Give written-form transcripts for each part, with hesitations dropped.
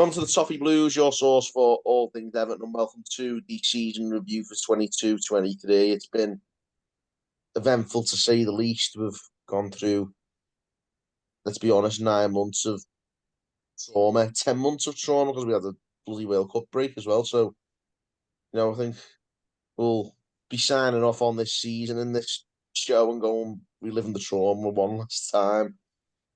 On to the Toffee Blues, your source for all things Everton, and welcome to the season review for 22-23. It's been eventful to say the least. We've gone through, let's be honest, 9 months of trauma, 10 months of trauma because we had a bloody World Cup break as well. So, I think we'll be signing off on this season in this show and going reliving the trauma one last time.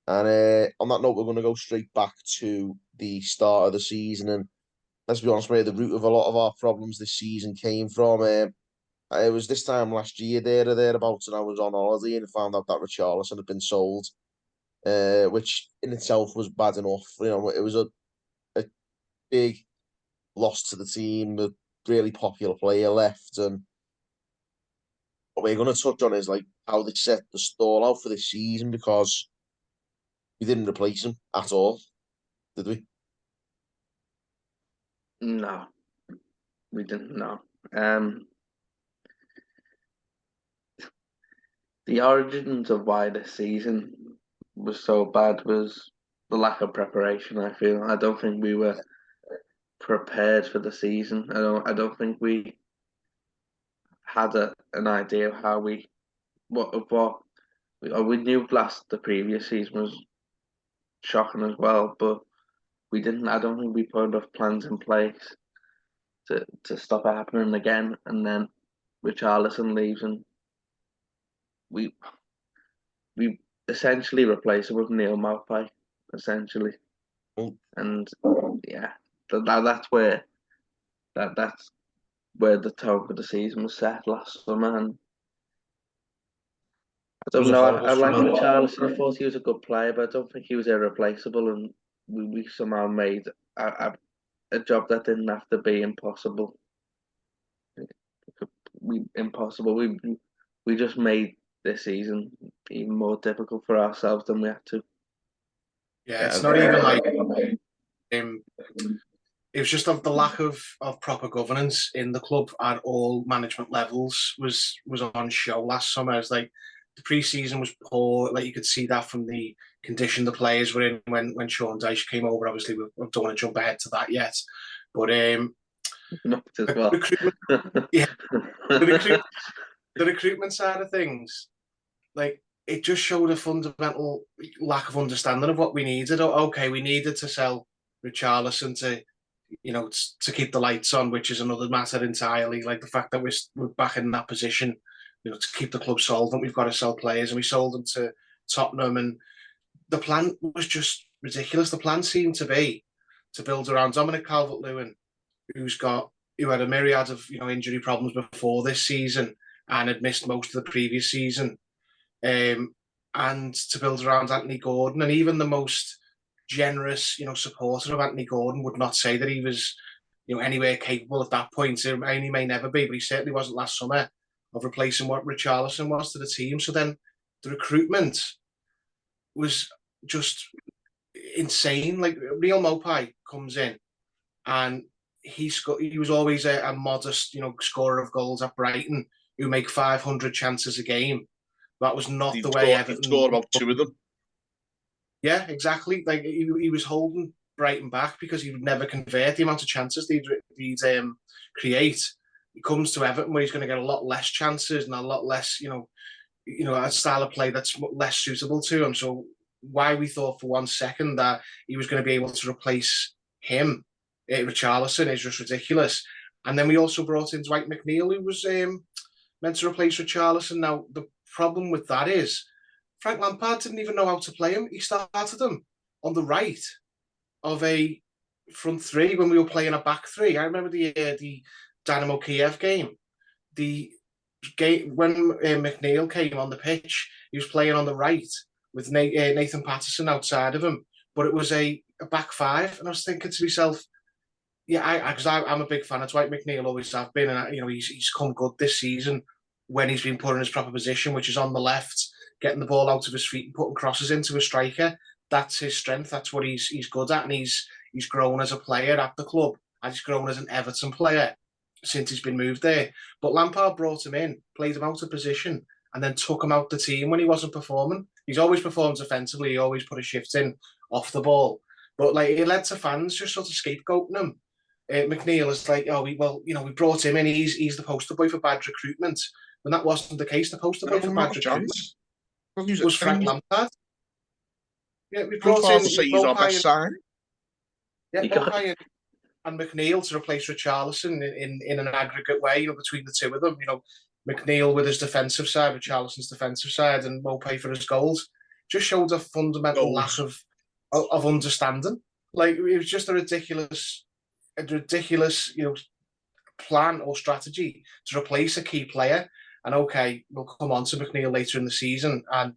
And on that note, we're going to go straight back to the start of the season. And let's be honest, mate, the root of a lot of our problems this season came from. It was this time last year, there or thereabouts, and I was on holiday and found out that Richarlison had been sold, which in itself was bad enough. It was a big loss to the team. A really popular player left, and what we're going to touch on is like how they set the stall out for this season, because we didn't replace him at all, did we? No, we didn't. No. The origins of why this season was so bad was the lack of preparation. I don't think we were prepared for the season. I don't think we had an idea of how we knew the previous season was shocking as well, but we didn't. I don't think we put enough plans in place to stop it happening again. And then Richarlison leaves, and we essentially replace it with Neil Maupay, essentially. And yeah, that's where the tone for the season was set last summer. And I don't know. I like Richarlison. I thought he was a good player, but I don't think he was irreplaceable. And we somehow made a job that didn't have to be impossible. We just made this season even more difficult for ourselves than we had to. Yeah, it's not even like it was just the lack of proper governance in the club at all management levels was on show last summer. It's like the pre-season was poor. Like you could see that from the condition the players were in when Sean Dyche came over. Obviously, we don't want to jump ahead to that yet, but not as well. The recruitment side of things, like it just showed a fundamental lack of understanding of what we needed. Okay, we needed to sell Richarlison to keep the lights on, which is another matter entirely. Like the fact that we're back in that position, to keep the club solvent, we've got to sell players, and we sold them to Tottenham. And the plan was just ridiculous. The plan seemed to be to build around Dominic Calvert-Lewin, who had a myriad of injury problems before this season and had missed most of the previous season, and to build around Anthony Gordon. And even the most generous, supporter of Anthony Gordon would not say that he was, anywhere capable at that point. And he may never be, but he certainly wasn't last summer, of replacing what Richarlison was to the team. So then the recruitment was just insane. Like Neil Maupay comes in, and he was always a modest, scorer of goals at Brighton, who make 500 chances a game. That was not the way Everton scored about 2 of them. Yeah, exactly. Like he was holding Brighton back because he would never convert the amount of chances they'd create. He comes to Everton where he's going to get a lot less chances and a lot less, a style of play that's less suitable to him. So why we thought for 1 second that he was going to be able to replace him, Richarlison, is just ridiculous. And then we also brought in Dwight McNeil, who was meant to replace Richarlison. Now, the problem with that is Frank Lampard didn't even know how to play him. He started him on the right of a front three when we were playing a back three. I remember the Dynamo Kiev game. When McNeil came on the pitch, he was playing on the right with Nathan Patterson outside of him. But it was a back five. And I was thinking to myself, yeah, because I'm a big fan of Dwight McNeil, always have been. And, he's come good this season when he's been put in his proper position, which is on the left, getting the ball out of his feet and putting crosses into a striker. That's his strength. That's what he's good at. And he's grown as a player at the club, and he's grown as an Everton player since he's been moved there. But Lampard brought him in, played him out of position, and then took him out the team when he wasn't performing. He's always performed offensively. He always put a shift in off the ball. But like it led to fans just sort of scapegoating him. McNeil is like, oh, we brought him in. He's the poster boy for bad recruitment. When that wasn't the case, the poster boy No, for not bad a recruitment chance. was Frank Lampard. Yeah, we Go as brought far in as to say he's our best sign. Mopai and McNeil to replace Richarlison in an aggregate way, between the two of them. McNeil with his defensive side, Richarlison's defensive side, and Mopai for his goals. Just showed a fundamental lack of understanding. Like it was just a ridiculous, plan or strategy to replace a key player. And okay, we'll come on to McNeil later in the season, and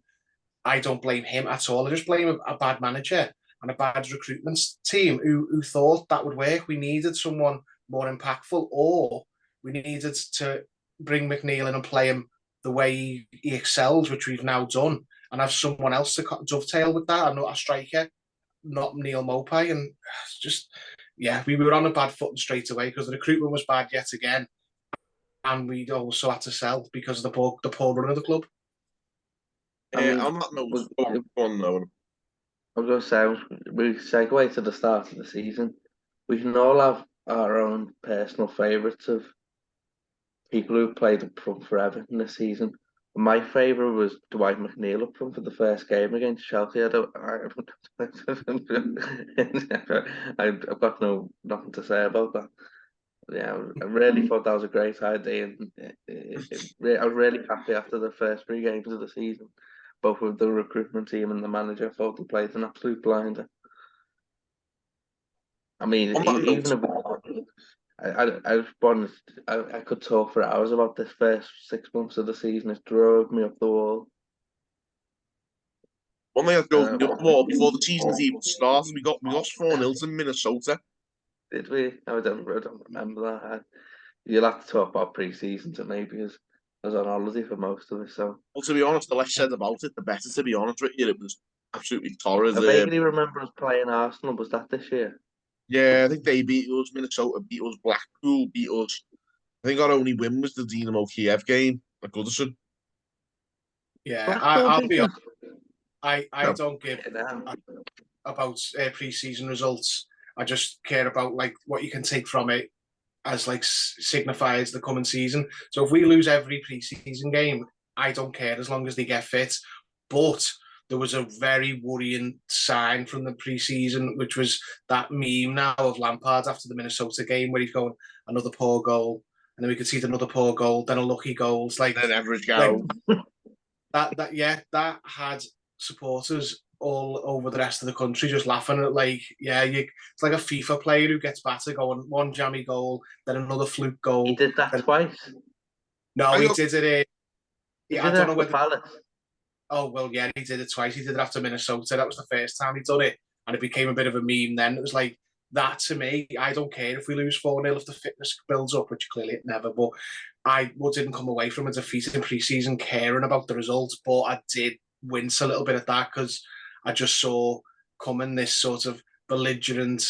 I don't blame him at all. I just blame a bad manager and a bad recruitment team who thought that would work. We needed someone more impactful, or we needed to bring McNeil in and play him the way he excels, which we've now done, and have someone else to dovetail with that. I'm not a striker, not Neil Mopai, and just we were on a bad footing straight away because the recruitment was bad yet again, and we also had to sell because of the poor run of the club. I mean, on that note, go on, Owen. I was going to say, we segue to the start of the season. We can all have our own personal favourites of people who played up front for Everton this season. My favourite was Dwight McNeil up front for the first game against Chelsea. I've got nothing to say about that. Yeah, I really thought that was a great idea, and I was really happy after the first 3 games of the season, both with the recruitment team and the manager. I thought they played an absolute blinder. I mean, even if I could talk for hours about this first 6 months of the season. It drove me up the wall. One thing that drove me up the wall before the season's even started, we lost 4-0 to Minnesota. Did we? I don't remember that. You'll have to talk about pre-season to me because I was on holiday for most of it. So, well, to be honest, the less said about it, the better. To be honest with you, it was absolutely torrid. I vaguely remember us playing Arsenal. Was that this year? Yeah, I think they beat us. Minnesota beat us. Blackpool beat us. I think our only win was the Dynamo Kiev game at Goodison. Yeah, I'll be honest. I No. don't give about pre-season results. I just care about like what you can take from it as like signifies the coming season. So if we lose every pre-season game, I don't care as long as they get fit. But there was a very worrying sign from the pre-season, which was that meme now of Lampard after the Minnesota game where he's going, another poor goal, and then we could see another poor goal, then a lucky goal. It's like an average goal. That had supporters all over the rest of the country just laughing at it's like a FIFA player who gets battered going one jammy goal, then another fluke goal. He did that twice. No, he did it. I don't know whether Palace. Oh well, yeah, he did it twice. He did it after Minnesota. That was the first time he done it, and it became a bit of a meme. Then it was like that to me. I don't care if we lose 4-0 if the fitness builds up, which clearly it never. But I didn't come away from a defeat in pre-season caring about the results, but I did wince a little bit at that because I just saw coming this sort of belligerent,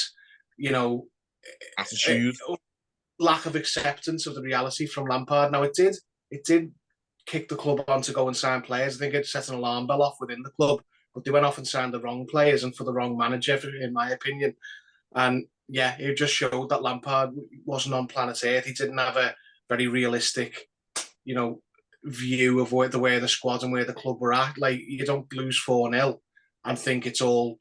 attitude, lack of acceptance of the reality from Lampard. Now it did kick the club on to go and sign players. I think it set an alarm bell off within the club, but they went off and signed the wrong players and for the wrong manager, in my opinion. And yeah, it just showed that Lampard wasn't on planet Earth. He didn't have a very realistic, view of where the squad and where the club were at. Like you don't lose 4-0 and think it's all,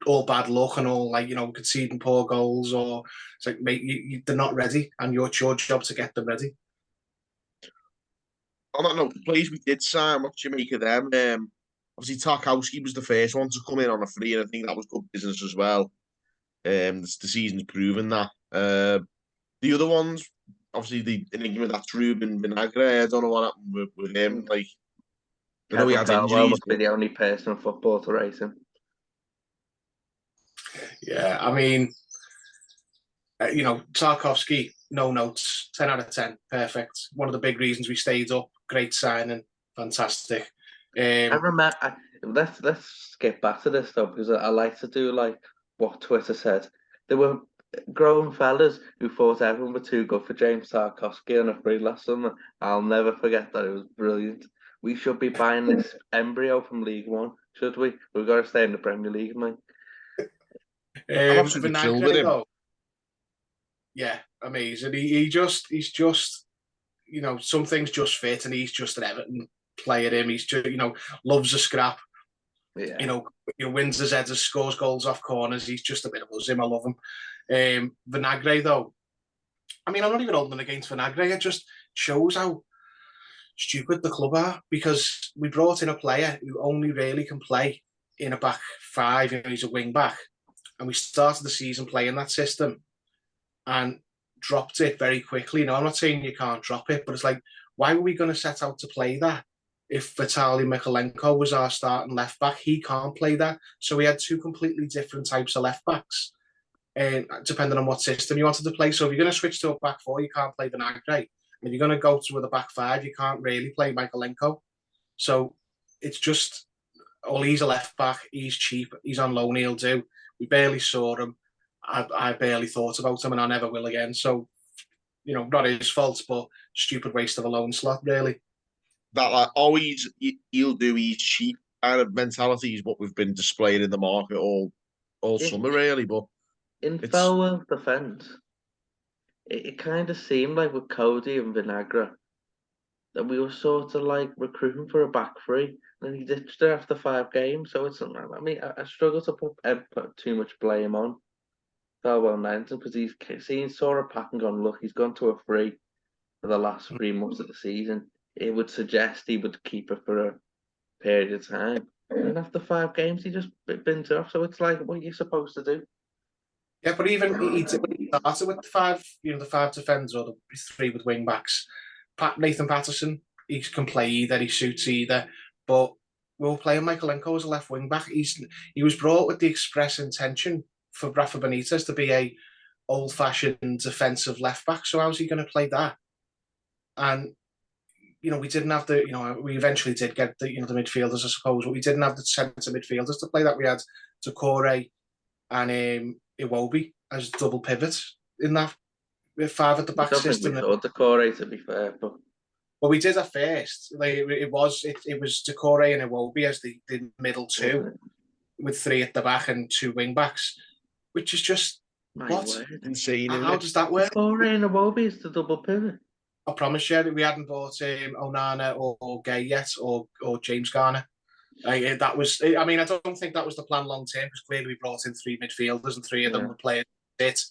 all bad luck and all conceding poor goals, or it's like, mate, they're not ready, and it's your job to get them ready. On that note, the players we did sign, what do you make of them? Obviously, Tarkowski was the first one to come in on a free, and I think that was good business as well. The season's proven that. The other ones, obviously, the enigma that's Ruben Vinagre. I don't know what happened with him. Like, I know he had injuries. Must be the only person in football to race him. Yeah, I mean, Tarkowski, no notes, 10 out of 10, perfect. One of the big reasons we stayed up. Great signing, fantastic. I remember. Let's skip back to this though, because I like to do like what Twitter said. There were grown fellas who thought everyone were too good for James Tarkowski on a free last summer. I'll never forget that. It was brilliant. We should be buying this embryo from League One, should we? We've got to stay in the Premier League, mate. I'm absolutely thrilled with Vinagre, him. though, yeah, amazing. He's just, some things just fit, and he's just an Everton player. He's just, loves a scrap. Yeah. Wins his headers, scores goals off corners. He's just a bit of us. I love him. Vinagre, though, I mean, I'm not even holding against Vinagre. It just shows how stupid the club are, because we brought in a player who only really can play in a back five. He's a wing back, and we started the season playing that system and dropped it very quickly. I'm not saying you can't drop it, but it's like, why were we going to set out to play that if Vitaly Mykolenko was our starting left back? He can't play that. So we had two completely different types of left backs, depending on what system you wanted to play. So if you're going to switch to a back four, you can't play Vinagre. If you're going to go to a back five, you can't really play Mykolenko. So it's just, he's a left back. He's cheap. He's on loan. He'll do. We barely saw him. I barely thought about him, and I never will again. So, not his fault, but stupid waste of a loan slot, really. That he'll do. He's cheap kind of mentality is what we've been displaying in the market all summer, really. But in Farewell defence, it kind of seemed like with Cody and Vinagre that we were sort of like recruiting for a back three, and he ditched it after 5 games. So it's, I mean, I struggle to put too much blame on Farewell Nanton, because saw a pack and gone, look, he's gone to a free for the last 3 months of the season. It would suggest he would keep it for a period of time. And after 5 games, he just bins it off. So it's like, what are you supposed to do? Yeah, but even he started with the five defenders, or the three with wing backs. Nathan Patterson, he can play either, he suits either. But we'll play Mykolenko as a left wing back. He was brought with the express intention for Rafa Benitez to be a old-fashioned defensive left back. So how's he going to play that? And we didn't have we eventually did get the midfielders, I suppose, but we didn't have the centre midfielders to play that. We had Decore and Iwobi as double pivots in that five at the back system. I don't think we saw Decore, to be fair, but well, we did at first. Like it was Decore and Iwobi as the middle two, with three at the back and two wing backs, which is just insane. How does that work? Decore and Iwobi is the double pivot. I promise you, we hadn't bought Onana or Gay yet, or James Garner. That was. I mean, I don't think that was the plan long term, because clearly we brought in three midfielders and three of them were playing it.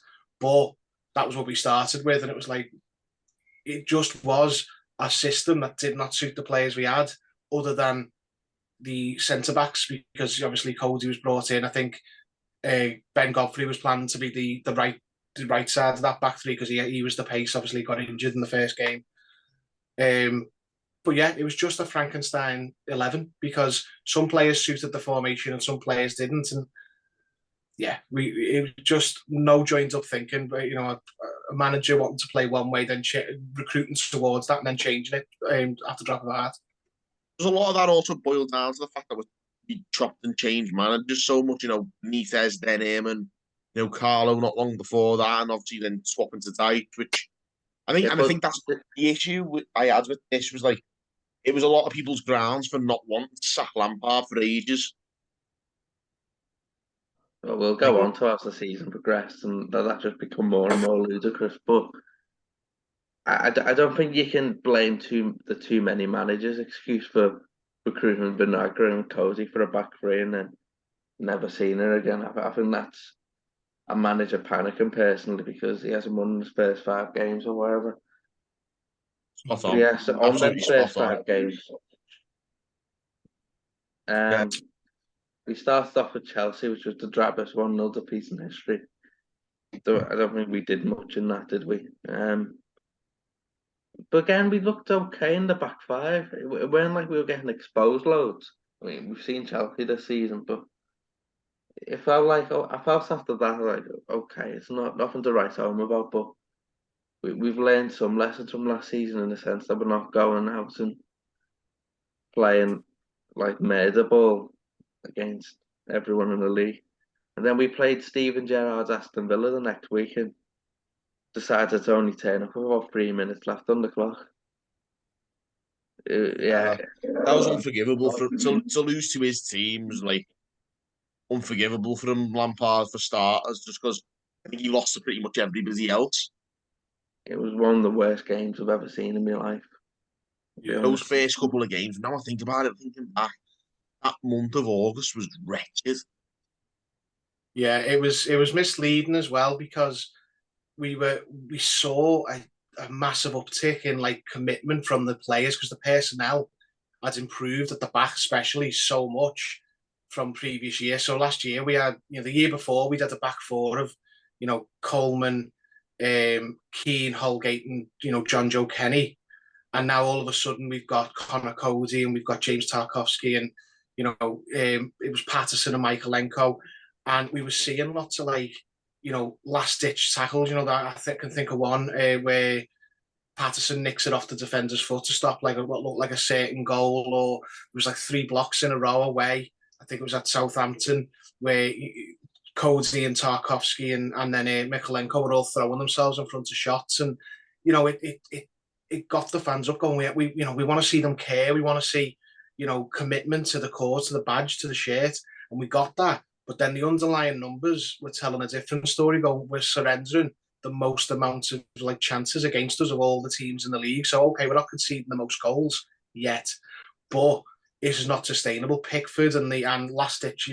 But that was what we started with, and it was like, it just was a system that did not suit the players we had, other than the centre backs, because obviously Cody was brought in. I think Ben Godfrey was planning to be the right side of that back three, because he was the pace. Obviously, got injured in the first game. But yeah, it was just a Frankenstein 11, because some players suited the formation and some players didn't. And yeah, it was just no joined up thinking. But a manager wanting to play one way, then recruiting towards that, and then changing it after drop of a hat. There's a lot of that also boiled down to the fact that we chopped and changed managers so much. Benitez, then him, and Carlo not long before that, and obviously then swapping to Dyche, which I think that's the issue I had with this, was like, it was a lot of people's grounds for not wanting to sack Lampard for ages. Well, we'll go on to as the season progressed, and that just become more and more ludicrous. But I don't think you can blame too many managers excuse for recruiting Vinagre and Cody for a back three and then never seen her again. I think that's a manager panicking personally, because he hasn't won his first 5 games or whatever. Spot on. Yeah, so on them first 5 games. We started off with Chelsea, which was the drabbest 1-0 defeat in history. I don't think we did much in that, did we? But again, we looked okay in the back five. It weren't like we were getting exposed loads. I mean, we've seen Chelsea this season, but it felt like, I felt after that, like, okay, it's nothing to write home about, but we've learned some lessons from last season, in the sense that we're not going out and playing like murder ball against everyone in the league. And then we played Steven Gerrard's Aston Villa the next week and decided to only turn up with about 3 minutes left on the clock. That was unforgivable. To lose to his teams, like, unforgivable for him, Lampard, for starters, just because I think he lost to pretty much everybody else. It was one of the worst games I've ever seen in my life. To be Yeah. Those honest. first couple of games, now I think about it, thinking back, that month of August was wretched. Yeah, it was misleading as well because we saw a massive uptick in like commitment from the players because the personnel had improved at the back, especially so much from previous year. So last year we had, the year before we'd had the back four of, Coleman, Keane, Holgate, and John Joe Kenny, and now all of a sudden we've got Connor Cody and we've got James Tarkowski and it was Patterson and Michaelenko, and we were seeing lots of like last ditch tackles. That I can think of one where Patterson nicks it off the defender's foot to stop like what looked like a certain goal, or it was like 3 blocks in a row away. I think it was at Southampton where Cody and Tarkowski and then Michaelenko were all throwing themselves in front of shots, and it got the fans up going. We want to see them care. We want to see commitment to the cause, to the badge, to the shirt, and we got that. But then the underlying numbers were telling a different story. We're surrendering the most amount of like chances against us of all the teams in the league. So okay, we're not conceding the most goals yet, but this is not sustainable. Pickford and last ditch,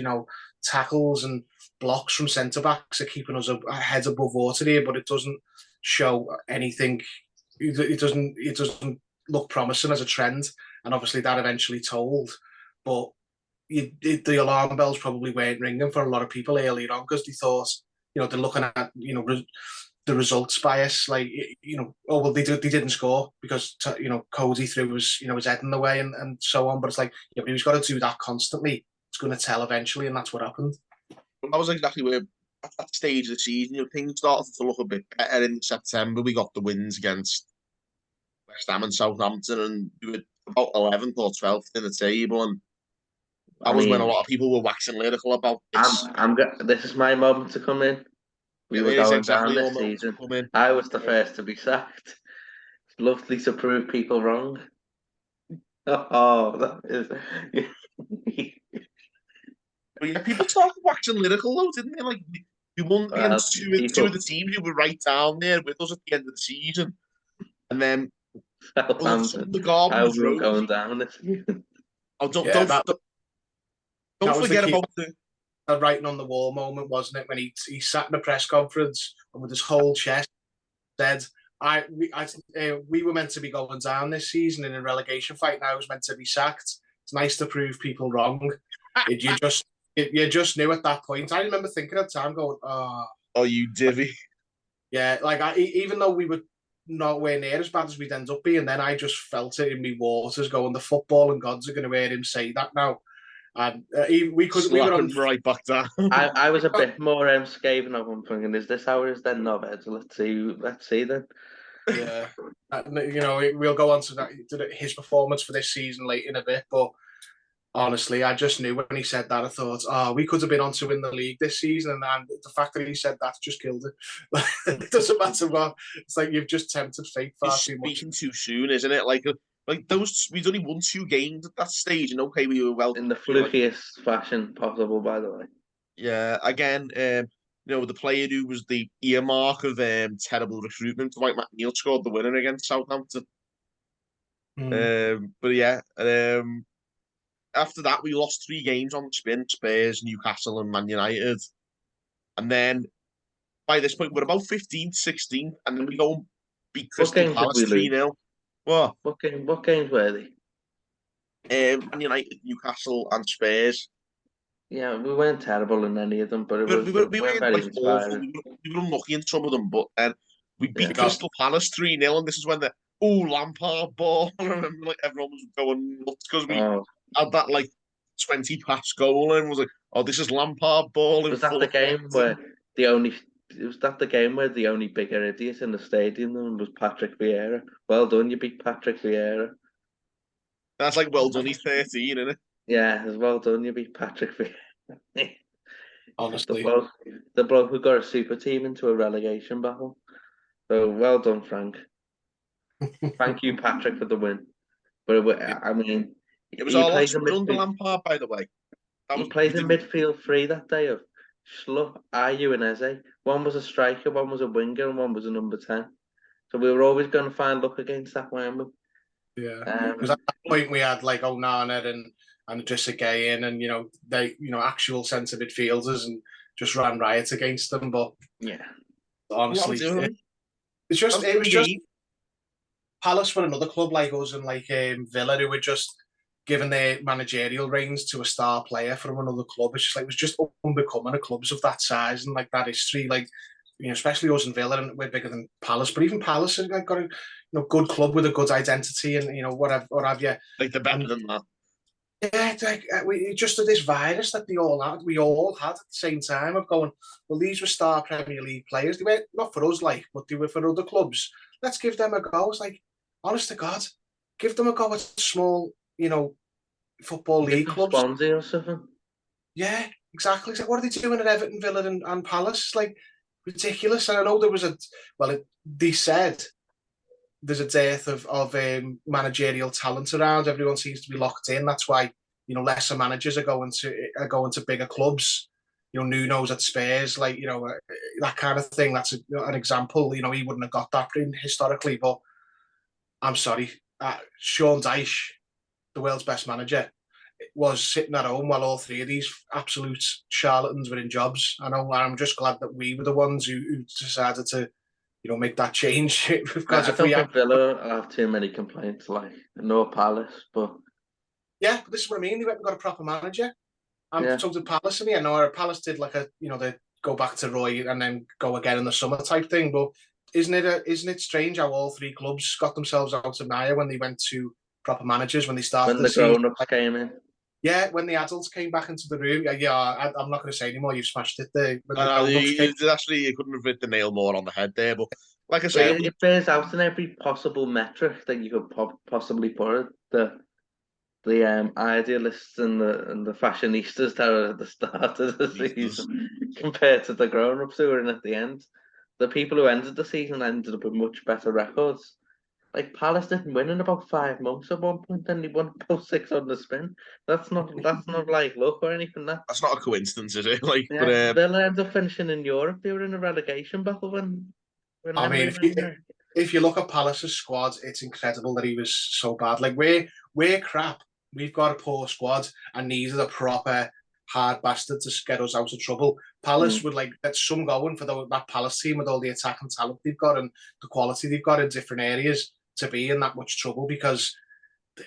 tackles and blocks from centre backs are keeping us heads above water here, but it doesn't show anything. It doesn't look promising as a trend, and obviously that eventually told. But the alarm bells probably weren't ringing for a lot of people earlier on because they thought, they're looking at the results bias, like oh well, they didn't score because Cody threw his head in the way and so on. But it's like, yeah, but he's got to do that constantly. It's going to tell eventually, and that's what happened. Well, that was exactly where at that stage of the season, things started to look a bit better in September. We got the wins against West Ham and Southampton, and we were about 11th or 12th in the table, and that was when a lot of people were waxing lyrical about this. This is my moment to come in. We were going down this season. I was the first to be sacked. It's lovely to prove people wrong. Oh, that is. But yeah, people started waxing lyrical though, didn't they? Like we won against two of the teams who were right down there with us at the end of the season, and then all of a sudden the garbage rose. Going down this season. Oh, don't forget about the writing on the wall moment, wasn't it? When he sat in a press conference and with his whole chest said, we were meant to be going down this season in a relegation fight. Now I was meant to be sacked. It's nice to prove people wrong. You just knew at that point. I remember thinking at the time, going, "Oh, you divvy." Yeah, like even though we were nowhere near as bad as we'd end up being, then I just felt it in me waters, going, the football and gods are going to hear him say that now. And we were on right back down. I was a bit more scathing of him, thinking, "Is this how it is then, Noved? Let's see then." Yeah, we'll go on to that, his performance for this season late in a bit, but honestly, I just knew when he said that, I thought, we could have been on to win the league this season, and the fact that he said that just killed it. It doesn't matter what. It's like you've just tempted fate far too much. Speaking too soon, isn't it? Like those, we'd only won 2 games at that stage, and okay, we were well in the flukiest fashion possible, by the way. Yeah, again, the player who was the earmark of terrible recruitment, like McNeil, scored the winner against Southampton. But yeah, after that, we lost 3 games on the spin: Spurs, Newcastle, and Man United. And then by this point, we're about 15th, 16th, and then we go and beat Crystal Palace 3-0. What games were they? Man United, Newcastle, and Spurs. Yeah, we weren't terrible in any of them, but we weren't very inspiring. We were unlucky in some of them, but we beat Crystal Palace 3-0, and this is when the Lampard ball. I remember everyone was going nuts because we had that 20 pass goal and was like, "Oh, this is Lampard ball." Was that the game where the only bigger idiot in the stadium was Patrick Vieira? Well done, you beat Patrick Vieira. That's well done. He's 13, isn't it? Yeah, it's well done. You beat Patrick Vieira. Honestly, the bloke who got a super team into a relegation battle. So well done, Frank. Thank you, Patrick, for the win. But I mean, it was our last win under Lampard, by the way. He played in midfield three that day of Schlupp, Ayew and Eze. One was a striker, one was a winger, and one was a number 10. So we were always going to find luck against that, weren't we? Yeah, because at that point we had like Onana and Idrissa Gueye in, and they actual centre midfielders, and just ran riot against them. But yeah, honestly, it was just Palace were another club like us and like Villa, who were just giving their managerial reins to a star player from another club. It's just like it was just unbecoming of clubs of that size and like that history. Like, especially us and Villa, and we're bigger than Palace, but even Palace have got a good club with a good identity, and whatever, what have you. Like they're better than that. Yeah, it's like we just this virus that we all had at the same time of going, well, these were star Premier League players. They were not for us, like, but they were for other clubs. Let's give them a go. It's like, honest to God, give them a go at small, football league clubs. Swansea or something. Yeah, exactly. It's like, what are they doing at Everton, Villa, and Palace? It's like ridiculous. And I know there was they said there's a dearth of managerial talent around. Everyone seems to be locked in. That's why lesser managers are going to bigger clubs. Nuno's at Spurs, like that kind of thing. That's an example. He wouldn't have got that historically, but I'm sorry, Sean Dyche, the world's best manager, was sitting at home while all three of these absolute charlatans were in jobs. I'm just glad that we were the ones who decided to make that change. Because I don't think Villa have too many complaints, like no Palace, but yeah, but this is what I mean. They went and got a proper manager, and so did Palace. And Palace did like they go back to Roy and then go again in the summer type thing. But isn't it strange how all three clubs got themselves out of Naya when they went to proper managers when they started when the grown-ups came in? Yeah, when the adults came back into the room. I'm not going to say anymore. You've smashed it there. You couldn't have hit the nail more on the head there. But like I said, it bears out in every possible metric that you could possibly put it. The idealists and the fashionistas that were at the start of the season compared to the grown-ups who were in at the end. The people who ended the season ended up with much better records. Like Palace didn't win in about 5 months at one point, then they won about 6 on the spin. That's not like luck or anything. That's not a coincidence, is it? Like, yeah, Villa ended up finishing in Europe. They were in a relegation battle when I mean, if you look at Palace's squad, it's incredible that he was so bad. Like we're crap. We've got a poor squad and needed a proper hard bastard to get us out of trouble. Palace would get some going for that Palace team with all the attacking talent they've got and the quality they've got in different areas to be in that much trouble, because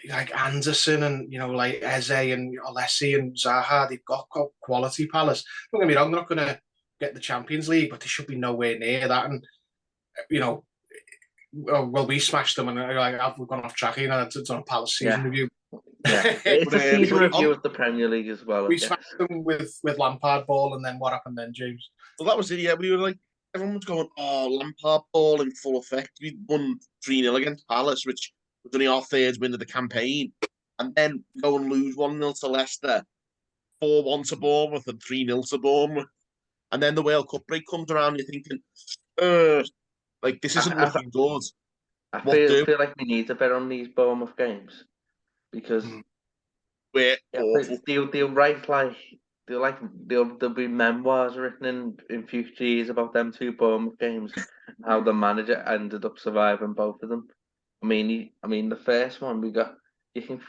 like Anderson and like Eze and Alessi and Zaha, they've got quality. Palace, don't get me wrong, they're not going to get the Champions League, but they should be nowhere near that. And well, we smashed them, and we've gone off track here. It's on a Palace season review. Yeah, it's a season review of the Premier League as well. We smashed them with Lampard ball, and then what happened then, James? Well, that was it. Yeah, we were like, everyone was going, "Oh, Lampard ball in full effect." We won 3-0 against Palace, which was only our third win of the campaign, and then go and lose 1-0 to Leicester, 4-1 to Bournemouth, and 3-0 to Bournemouth, and then the World Cup break comes around. You're thinking, like this isn't looking good. I feel like we need to bet on these Bournemouth games because they'll write there'll be memoirs written in future years about them 2 Bournemouth games, how the manager ended up surviving both of them. I mean, the first one we got, you can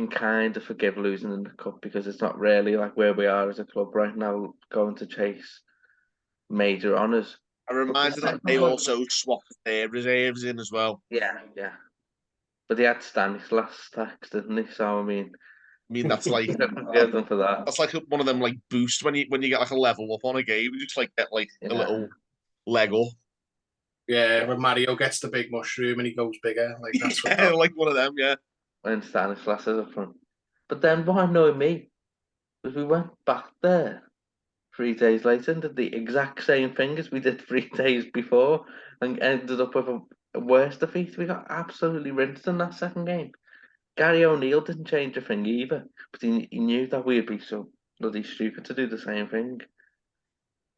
kind of forgive losing in the cup because it's not really like where we are as a club right now, going to chase major honours. I reminded them they also swapped their reserves in as well. Yeah. But they had Stanislas tax, didn't they? So I mean that's like give them for that. That's like one of them like boosts when you get like a level up on a game. You just like get like a little Lego. Yeah, when Mario gets the big mushroom and he goes bigger, like that's like one of them. Yeah, when Stanislas is up front. But then what annoyed me was we went back there 3 days later and did the exact same thing as we did 3 days before and ended up with a worse defeat. We got absolutely rinsed in that second game. Gary O'Neill didn't change a thing either, but he knew that we'd be so bloody stupid to do the same thing.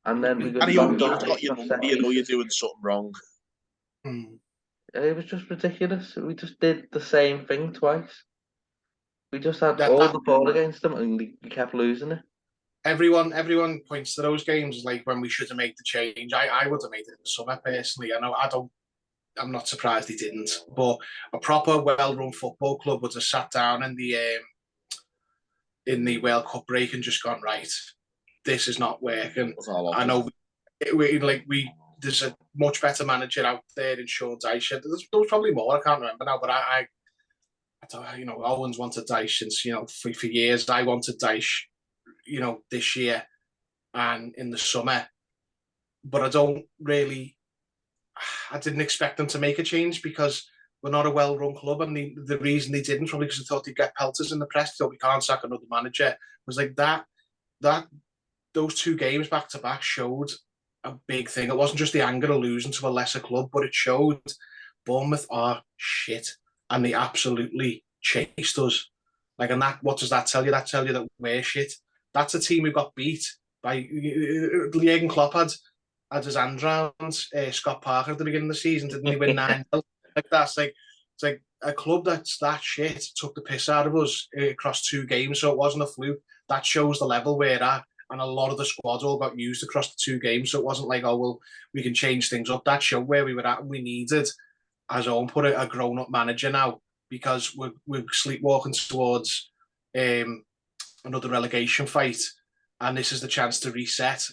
And then we got you're doing something wrong. It was just ridiculous. We just did the same thing twice. We just had that, all that the ball against them, and we kept losing it. everyone points to those games like when we should have made the change. I would have made it in the summer personally. I'm not surprised he didn't. But a proper well-run football club would have sat down in the World Cup break and just gone, right, this is not working. I know there's a much better manager out there in Sean Dyche. There was probably more, I can't remember now, but I don't, Owen's wanted Dyche since, for years. I wanted Dyche, this year and in the summer. But I didn't expect them to make a change because we're not a well-run club, and the reason they didn't, probably because they thought they'd get pelters in the press, so we can't sack another manager. It was like that those two games back to back showed a big thing. It wasn't just the anger of losing to a lesser club, but it showed Bournemouth are shit, and they absolutely chased us. And what does that tell you? That tells you that we're shit. That's a team who got beat by Jurgen Klopp had his hand round Scott Parker at the beginning of the season. Didn't he win 9-0? It's like a club that's that shit took the piss out of us across 2 games, so it wasn't a fluke. That shows the level we're at, and a lot of the squad all got used across the 2 games, so it wasn't like, oh, well, we can change things up. That showed where we were at, and we needed, as Owen put it, a grown-up manager now, because we're sleepwalking towards another relegation fight, and this is the chance to reset,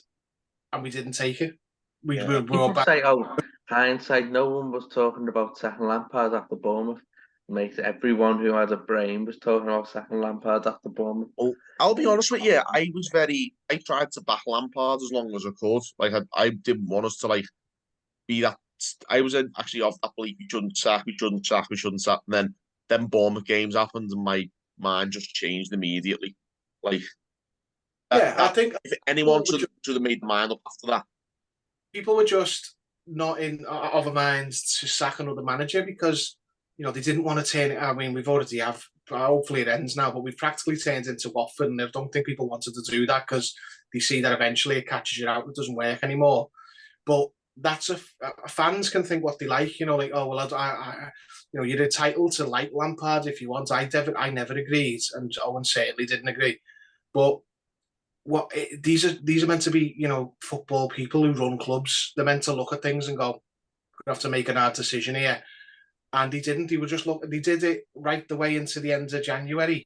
and we didn't take it. People say, hindsight, no one was talking about sacking Lampard after Bournemouth. Mate, everyone who had a brain was talking about sacking Lampard after Bournemouth. Oh, I'll be honest with you, I tried to back Lampard as long as I could. I didn't want us to be that. I was actually off that belief we shouldn't sack. And then Bournemouth games happened, and my mind just changed immediately. I think if anyone should have made the mind up after that. People were just not in of a mind to sack another manager because they didn't want to turn it. I mean, we've already have. Hopefully it ends now, but we've practically turned into Watford, and I don't think people wanted to do that because they see that eventually it catches you out. It doesn't work anymore. But that's fans can think what they like. Oh well, you're entitled to like Lampard if you want. I never agreed, and Owen certainly didn't agree. But these are meant to be football people who run clubs. They're meant to look at things and go, we have to make an hard decision here. And he didn't. He did it right the way into the end of January.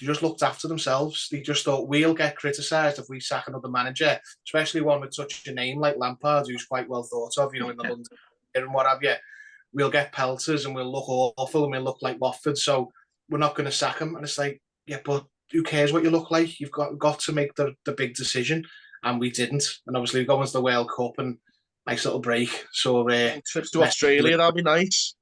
They just looked after themselves. They just thought, we'll get criticised if we sack another manager, especially one with such a name like Lampard, who's quite well thought of, in the London and what have you. We'll get pelters and we'll look awful and we'll look like Watford, so we're not going to sack him. And it's like, yeah, but who cares what you look like? You've got to make the big decision, and we didn't. And obviously we go into the World Cup and nice little break. So trips to Australia, that'd be nice.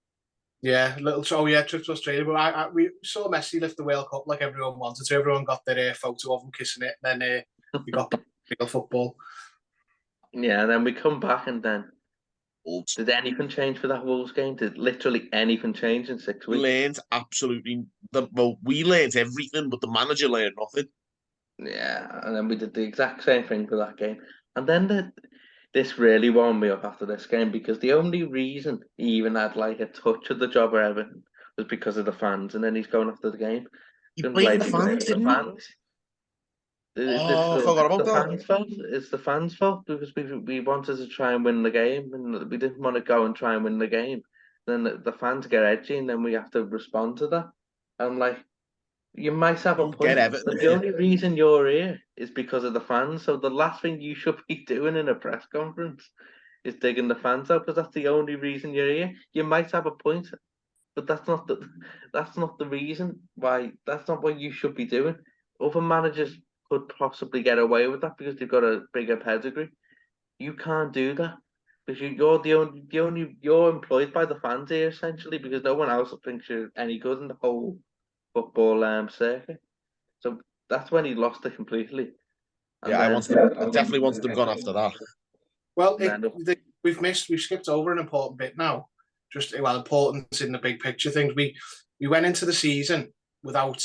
Yeah, trip to Australia. But we saw Messi lift the World Cup like everyone wanted to. Everyone got their photo of him kissing it, and then we got real football. Yeah, and then we come back, and then did anything change for that Wolves game? Did literally anything change in 6 weeks? We learned we learned everything, but the manager learned nothing. Yeah, and then we did the exact same thing for that game. And then this really wound me up after this game, because the only reason he even had a touch of the job or Everton was because of the fans, and then he's going after the game. He blamed the fans, didn't he? I forgot about that. It's the fans' fault because we wanted to try and win the game, and we didn't want to go and try and win the game. Then the fans get edgy, and then we have to respond to that. I'm like, you might have a point, but the only reason you're here is because of the fans. So the last thing you should be doing in a press conference is digging the fans out, because that's the only reason you're here. You might have a point, but that's not the reason why. That's not what you should be doing. Other managers could possibly get away with that because they've got a bigger pedigree. You can't do that because you're employed by the fans here essentially, because no one else thinks you're any good in the whole football circuit. So that's when he lost it completely. And I definitely wanted them gone after that. Well, we've skipped over an important bit now. Importance in the big picture things. We went into the season without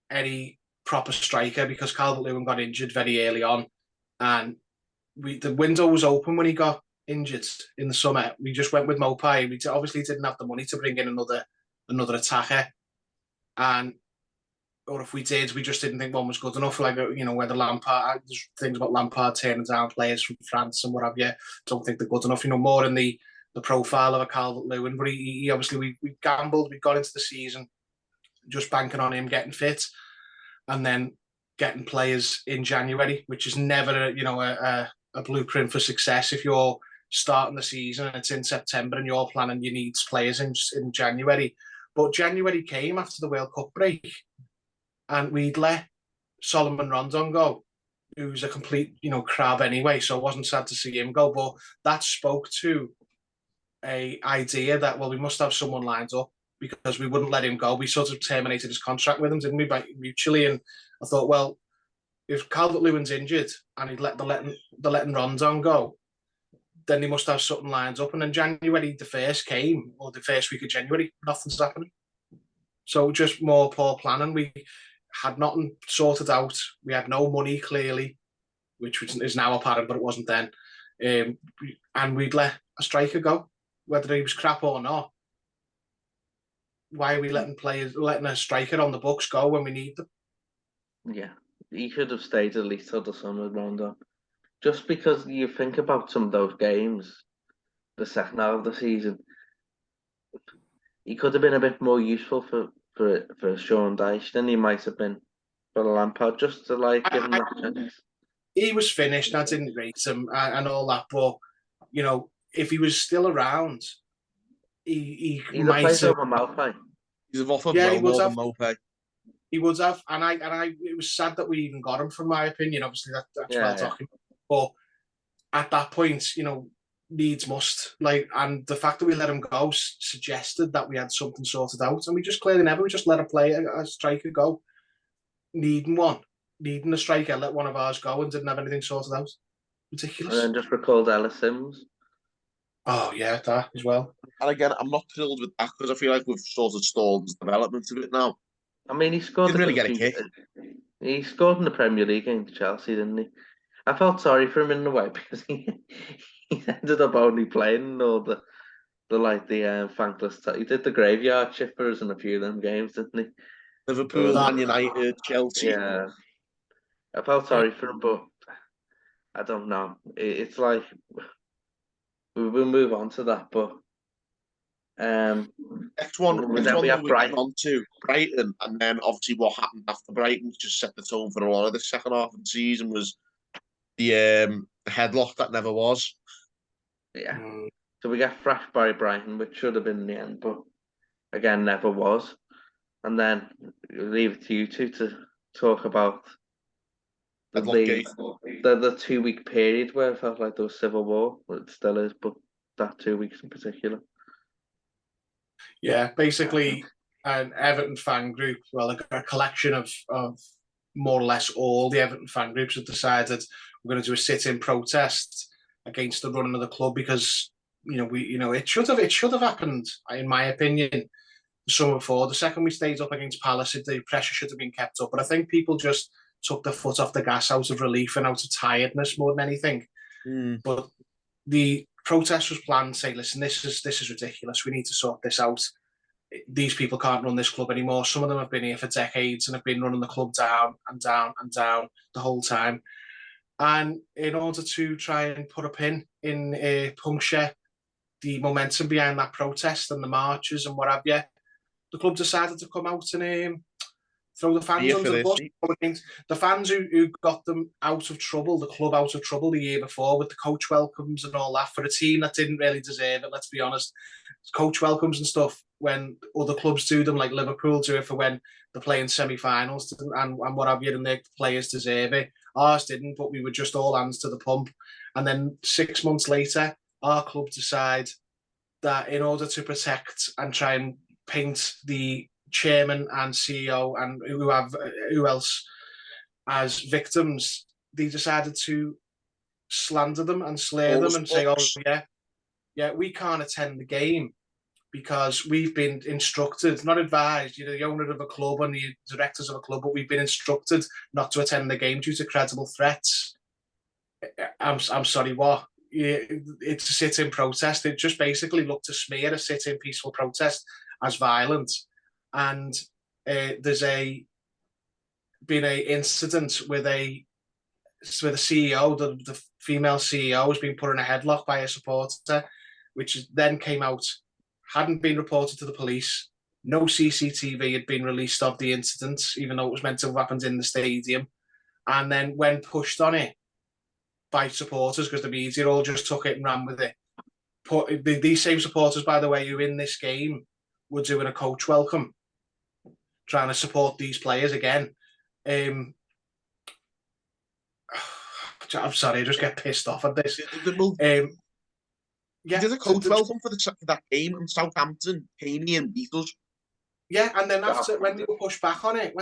any proper striker because Calvert-Lewin got injured very early on, and the window was open when he got injured in the summer. We just went with Mopai. We obviously didn't have the money to bring in another attacker, and or if we did, we just didn't think one was good enough. Like, whether Lampard, there's things about Lampard turning down players from France and what have you. Don't think they're good enough. More in the profile of a Calvert-Lewin, but he obviously we gambled. We got into the season just banking on him getting fit, and then getting players in January, which is never a blueprint for success. If you're starting the season and it's in September and you're planning you need players in January, but January came after the World Cup break, and we'd let Solomon Rondon go, who's a complete crab anyway. So I wasn't sad to see him go, but that spoke to a idea that we must have someone lined up, because we wouldn't let him go. We sort of terminated his contract with him, didn't we, mutually? And I thought, well, if Calvert-Lewin's injured and he'd letting Rondon go, then they must have something lined up. And then January the 1st came, or the first week of January, nothing's happening. So just more poor planning. We had nothing sorted out. We had no money, clearly, which is now apparent, but it wasn't then. And we'd let a striker go, whether he was crap or not. Why are we letting a striker on the books go when we need them? Yeah, he should have stayed at least till the summer, Rondon. Just because you think about some of those games, the second half of the season, he could have been a bit more useful for Sean Dyche than he might have been for Lampard, just to give him a chance. He was finished. I didn't rate him and all that, but if he was still around, he might have. Over Maupay. He's have offered well more than Maupay. He would have, and I. It was sad that we even got him, from my opinion. Obviously, that's well documented. But at that point, needs must. And the fact that we let him go suggested that we had something sorted out, and we just clearly never. We just let a striker go, needing a striker, let one of ours go, and didn't have anything sorted out. Ridiculous. And then just recalled Ellis Sims. Oh yeah, that as well. And again, I'm not thrilled with that, because I feel like we've sort of stalled the development of it now. I mean, he scored. Didn't really get a kick. He scored in the Premier League against Chelsea, didn't he? I felt sorry for him in a way, because he ended up only playing all the thankless. He did the graveyard shift for us in a few of them games, didn't he? Liverpool, Man United, Chelsea. Yeah, I felt sorry for him, but I don't know. It's like we'll move on to that, but next one we have Brighton. On to Brighton, and then obviously what happened after Brighton just set the tone for a lot of the second half of the season was the headlock that never was. Yeah. So we get thrashed by Brighton, which should have been in the end, but again never was. And then leave it to you two to talk about the 2-week period where it felt like there was civil war. Well, it still is, but that 2 weeks in particular. Yeah, basically an Everton fan group, a collection of more or less all the Everton fan groups have decided we're going to do a sit-in protest against the running of the club, because it should have happened, in my opinion, the summer before. The second we stayed up against Palace, the pressure should have been kept up, but I think people just took the foot off the gas out of relief and out of tiredness more than anything. But the protest was planned to say, listen, this is ridiculous. We need to sort this out. These people can't run this club anymore. Some of them have been here for decades and have been running the club down and down and down the whole time. And in order to try and put a pin in puncture the momentum behind that protest and the marches and what have you, the club decided to come out and throw the fans under the bus. The fans who got them out of trouble, the club out of trouble the year before with the coach welcomes and all that, for a team that didn't really deserve it, let's be honest. Coach welcomes and stuff, when other clubs do them, like Liverpool do it for when they're playing semi-finals and what have you, and their players deserve it. Ours didn't, but we were just all hands to the pump. And then 6 months later, our club decide that in order to protect and try and paint the chairman and CEO and who else as victims, they decided to slander them and slur them and say, oh yeah, we can't attend the game because we've been instructed, not advised, the owner of a club and the directors of a club, but we've been instructed not to attend the game due to credible threats. I'm sorry, what? It's a sit-in protest. It just basically looked to smear a sit-in peaceful protest as violent. And there's a been an incident with a CEO, the female CEO, has been put in a headlock by a supporter, which then came out, hadn't been reported to the police. No CCTV had been released of the incident, even though it was meant to have happened in the stadium. And then when pushed on it by supporters, because the media all just took it and ran with it, these same supporters, by the way, who in this game were doing a coach welcome, trying to support these players again. I'm sorry, I just get pissed off at this. Yeah, did a coach welcome for that game in Southampton, Caney and Beatles. Yeah, and then after, when they were pushed back on it,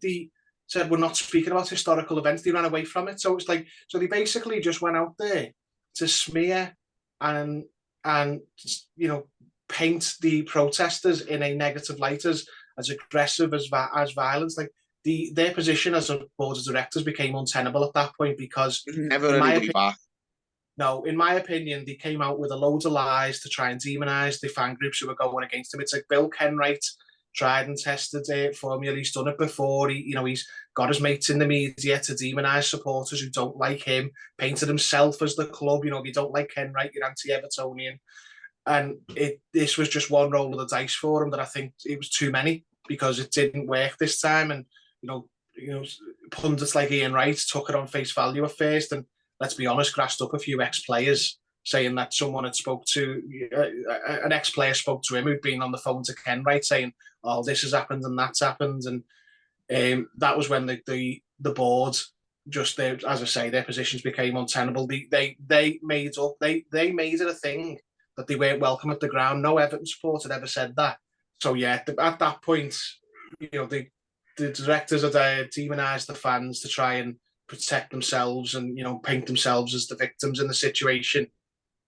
they said we're not speaking about historical events. They ran away from it. So it's like, so they basically just went out there to smear and paint the protesters in a negative light as aggressive, as violent. Like their position as a board of directors became untenable at that point, because never anybody back. No, in my opinion, they came out with a load of lies to try and demonise the fan groups who were going against him. It's like Bill Kenwright, tried and tested formula. He's done it before. He's got his mates in the media to demonise supporters who don't like him, painted himself as the club. If you don't like Kenwright, you're anti-Evertonian. And this was just one roll of the dice for him that I think it was too many, because it didn't work this time. And, pundits like Ian Wright took it on face value at first, and let's be honest, grassed up a few ex-players saying that someone had an ex-player spoke to him who'd been on the phone to Kenwright saying, oh, this has happened and that's happened. And that was when the board, just as I say, their positions became untenable. They made it a thing that they weren't welcome at the ground. No Everton supporter had ever said that. So yeah, at that point, the directors had demonised the fans to try and protect themselves and paint themselves as the victims in the situation,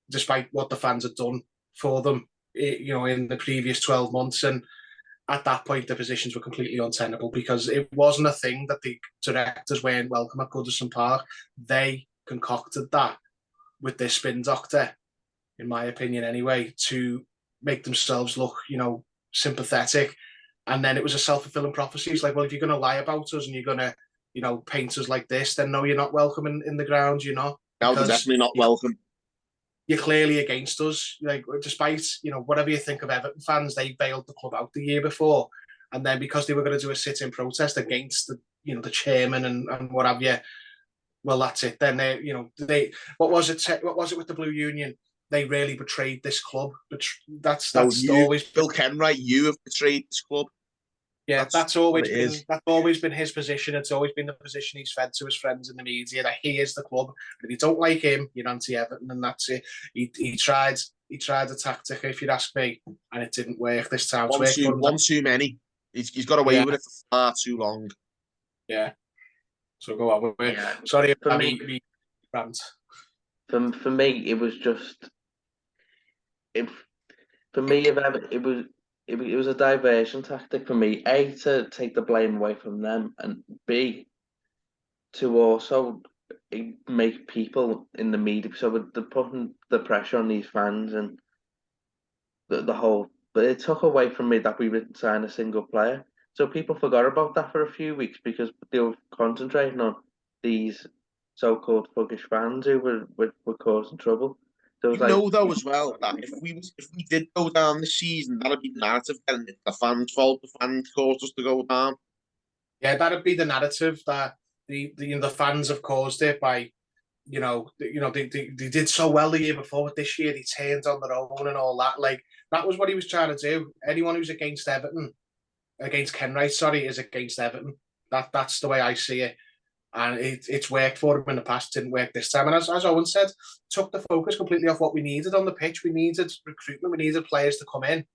despite what the fans had done for them in the previous 12 months. And at that point the positions were completely untenable, because it wasn't a thing that the directors weren't welcome at Goodison Park. They concocted that with their spin doctor, in my opinion anyway, to make themselves look sympathetic. And then it was a self-fulfilling prophecy. It's like, well, if you're going to lie about us and you're going to paint us like this, then no, you're not welcome in the ground, No, they're definitely not welcome. You're clearly against us. Like, despite, whatever you think of Everton fans, they bailed the club out the year before. And then because they were going to do a sit-in protest against the chairman and what have you, well, that's it. Then what was it with the Blue Union? They really betrayed this club. But that's always Bill Kenwright. You have betrayed this club. Yeah, that's always been his position. It's always been the position he's fed to his friends in the media, that he is the club. But if you don't like him, you're anti-Everton, and that's it. He tried a tactic, if you'd ask me, and it didn't work this time. One too many. He's got away with it for far too long. Yeah. So go on. Yeah. Sorry for me. Rant. For me, it was just. It was a diversion tactic for me. A, to take the blame away from them, and B, to also make people in the media. So they're putting the pressure on these fans and the whole. But it took away from me that we didn't sign a single player. So people forgot about that for a few weeks, because they were concentrating on these so-called thuggish fans who were causing trouble. So though, as well, that if we did go down this season, that'd be the narrative. And it's the fans' fault. The fans caused us to go down. Yeah, that'd be the narrative, that the fans have caused it by, they did so well the year before, but this year they turned on their own and all that. Like, that was what he was trying to do. Anyone who's against Kenwright, is against Everton. That's the way I see it. And it's worked for him in the past, didn't work this time. And as Owen said, took the focus completely off what we needed on the pitch. We needed recruitment, we needed players to come in,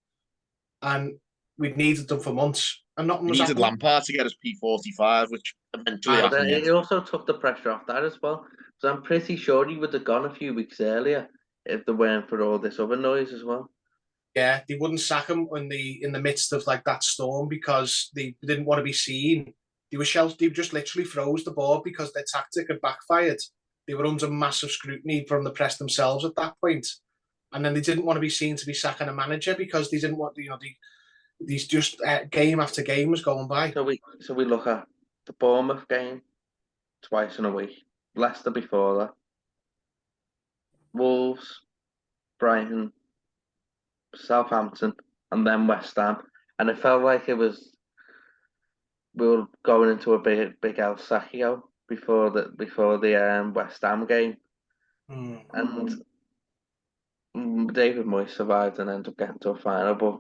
and we needed them for months. And nothing was happening. We needed Lampard to get us P45, which eventually happened. It also took the pressure off that as well. So I'm pretty sure he would have gone a few weeks earlier if they weren't for all this other noise as well. Yeah, they wouldn't sack him in the midst of like that storm, because they didn't want to be seen. They just literally froze the board because their tactic had backfired. They were under massive scrutiny from the press themselves at that point. And then they didn't want to be seen to be sacking a manager, because they didn't want, these just game after game was going by. So we look at the Bournemouth game twice in a week. Leicester before that. Wolves, Brighton, Southampton, and then West Ham. And it felt like we were going into a big El Sacchio before the West Ham game. And David Moyes survived and ended up getting to a final, but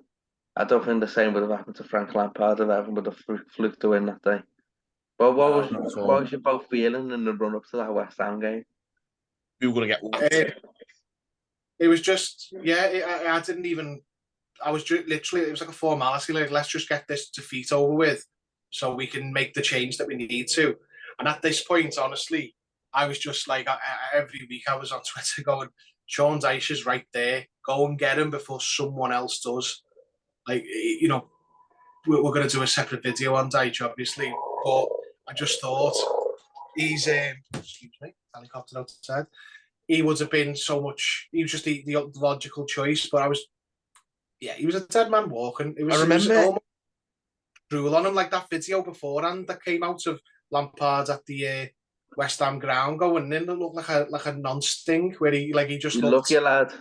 I don't think the same would have happened to Frank Lampard if Everton would have fluked to win that day. But what was you both feeling in the run up to that West Ham game? We were going to get lapped. It was just, I didn't even. I was literally, it was like a formality. Like, let's just get this defeat over with, so we can make the change that we need to. And at this point, honestly, I was just like, every week I was on Twitter going, Sean Dyche is right there. Go and get him before someone else does. Like, you know, we're going to do a separate video on Dyche, obviously, but I just thought he's excuse me, helicopter outside. He would have been so much. He was just the logical choice, but he was a dead man walking. I remember. It was cruel on him, like that video beforehand that came out of Lampard at the West Ham ground going in. It looked like a non-sting where he just looked. Love you, lad.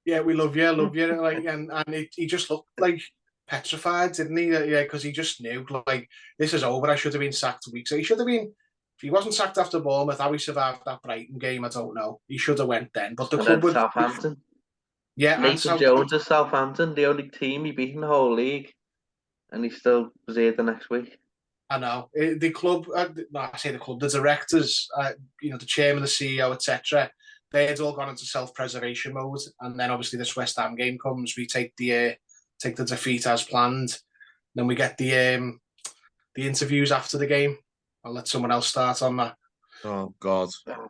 Yeah, we love you, like, and he just looked like petrified, didn't he? Yeah, because he just knew, like, this is over. I should have been sacked weeks. So he should have been. If he wasn't sacked after Bournemouth, how he survived that Brighton game, I don't know. He should have went then. But the club would. Southampton. Yeah, Nathan Jones is Southampton, the only team he beat in the whole league, and he still was here the next week. I know the club. I say the club. The directors, the chairman, the CEO, etc. They had all gone into self-preservation mode, and then obviously this West Ham game comes. We take the defeat as planned. Then we get the interviews after the game. I'll let someone else start on that. Oh God! Oh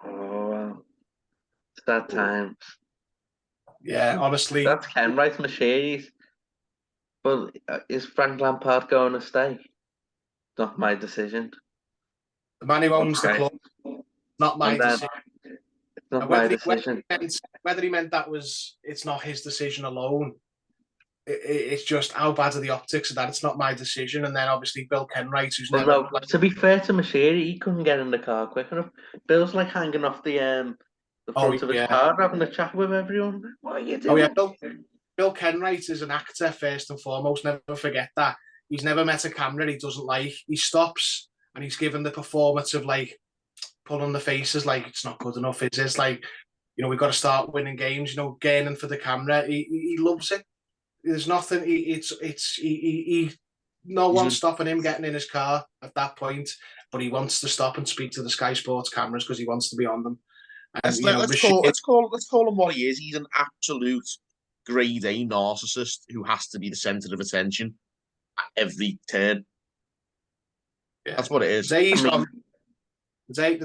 wow! Sad times. Yeah, honestly, that's Ken Wright's Mercedes. But is Frank Lampard going to stay? Not my decision. The man who owns the club, not my decision. It's not my decision. Whether he meant that it's not his decision alone. It's just how bad are the optics of that? It's not my decision. And then obviously Bill Kenwright, who's never. To be fair to Mercedes, he couldn't get in the car quick enough. Bill's like hanging off the front of his car, having a chat with everyone. What are you doing? Oh yeah, Bill Kenwright is an actor first and foremost. Never forget that. He's never met a camera he doesn't like. He stops and he's given the performance of like pulling the faces, like it's not good enough. It's like, we've got to start winning games. Gaining for the camera. He loves it. There's nothing. No one's stopping him getting in his car at that point. But he wants to stop and speak to the Sky Sports cameras because he wants to be on them. And, let's call him what he is. He's an absolute grade A narcissist who has to be the centre of attention at every turn. Yeah. That's what it is. The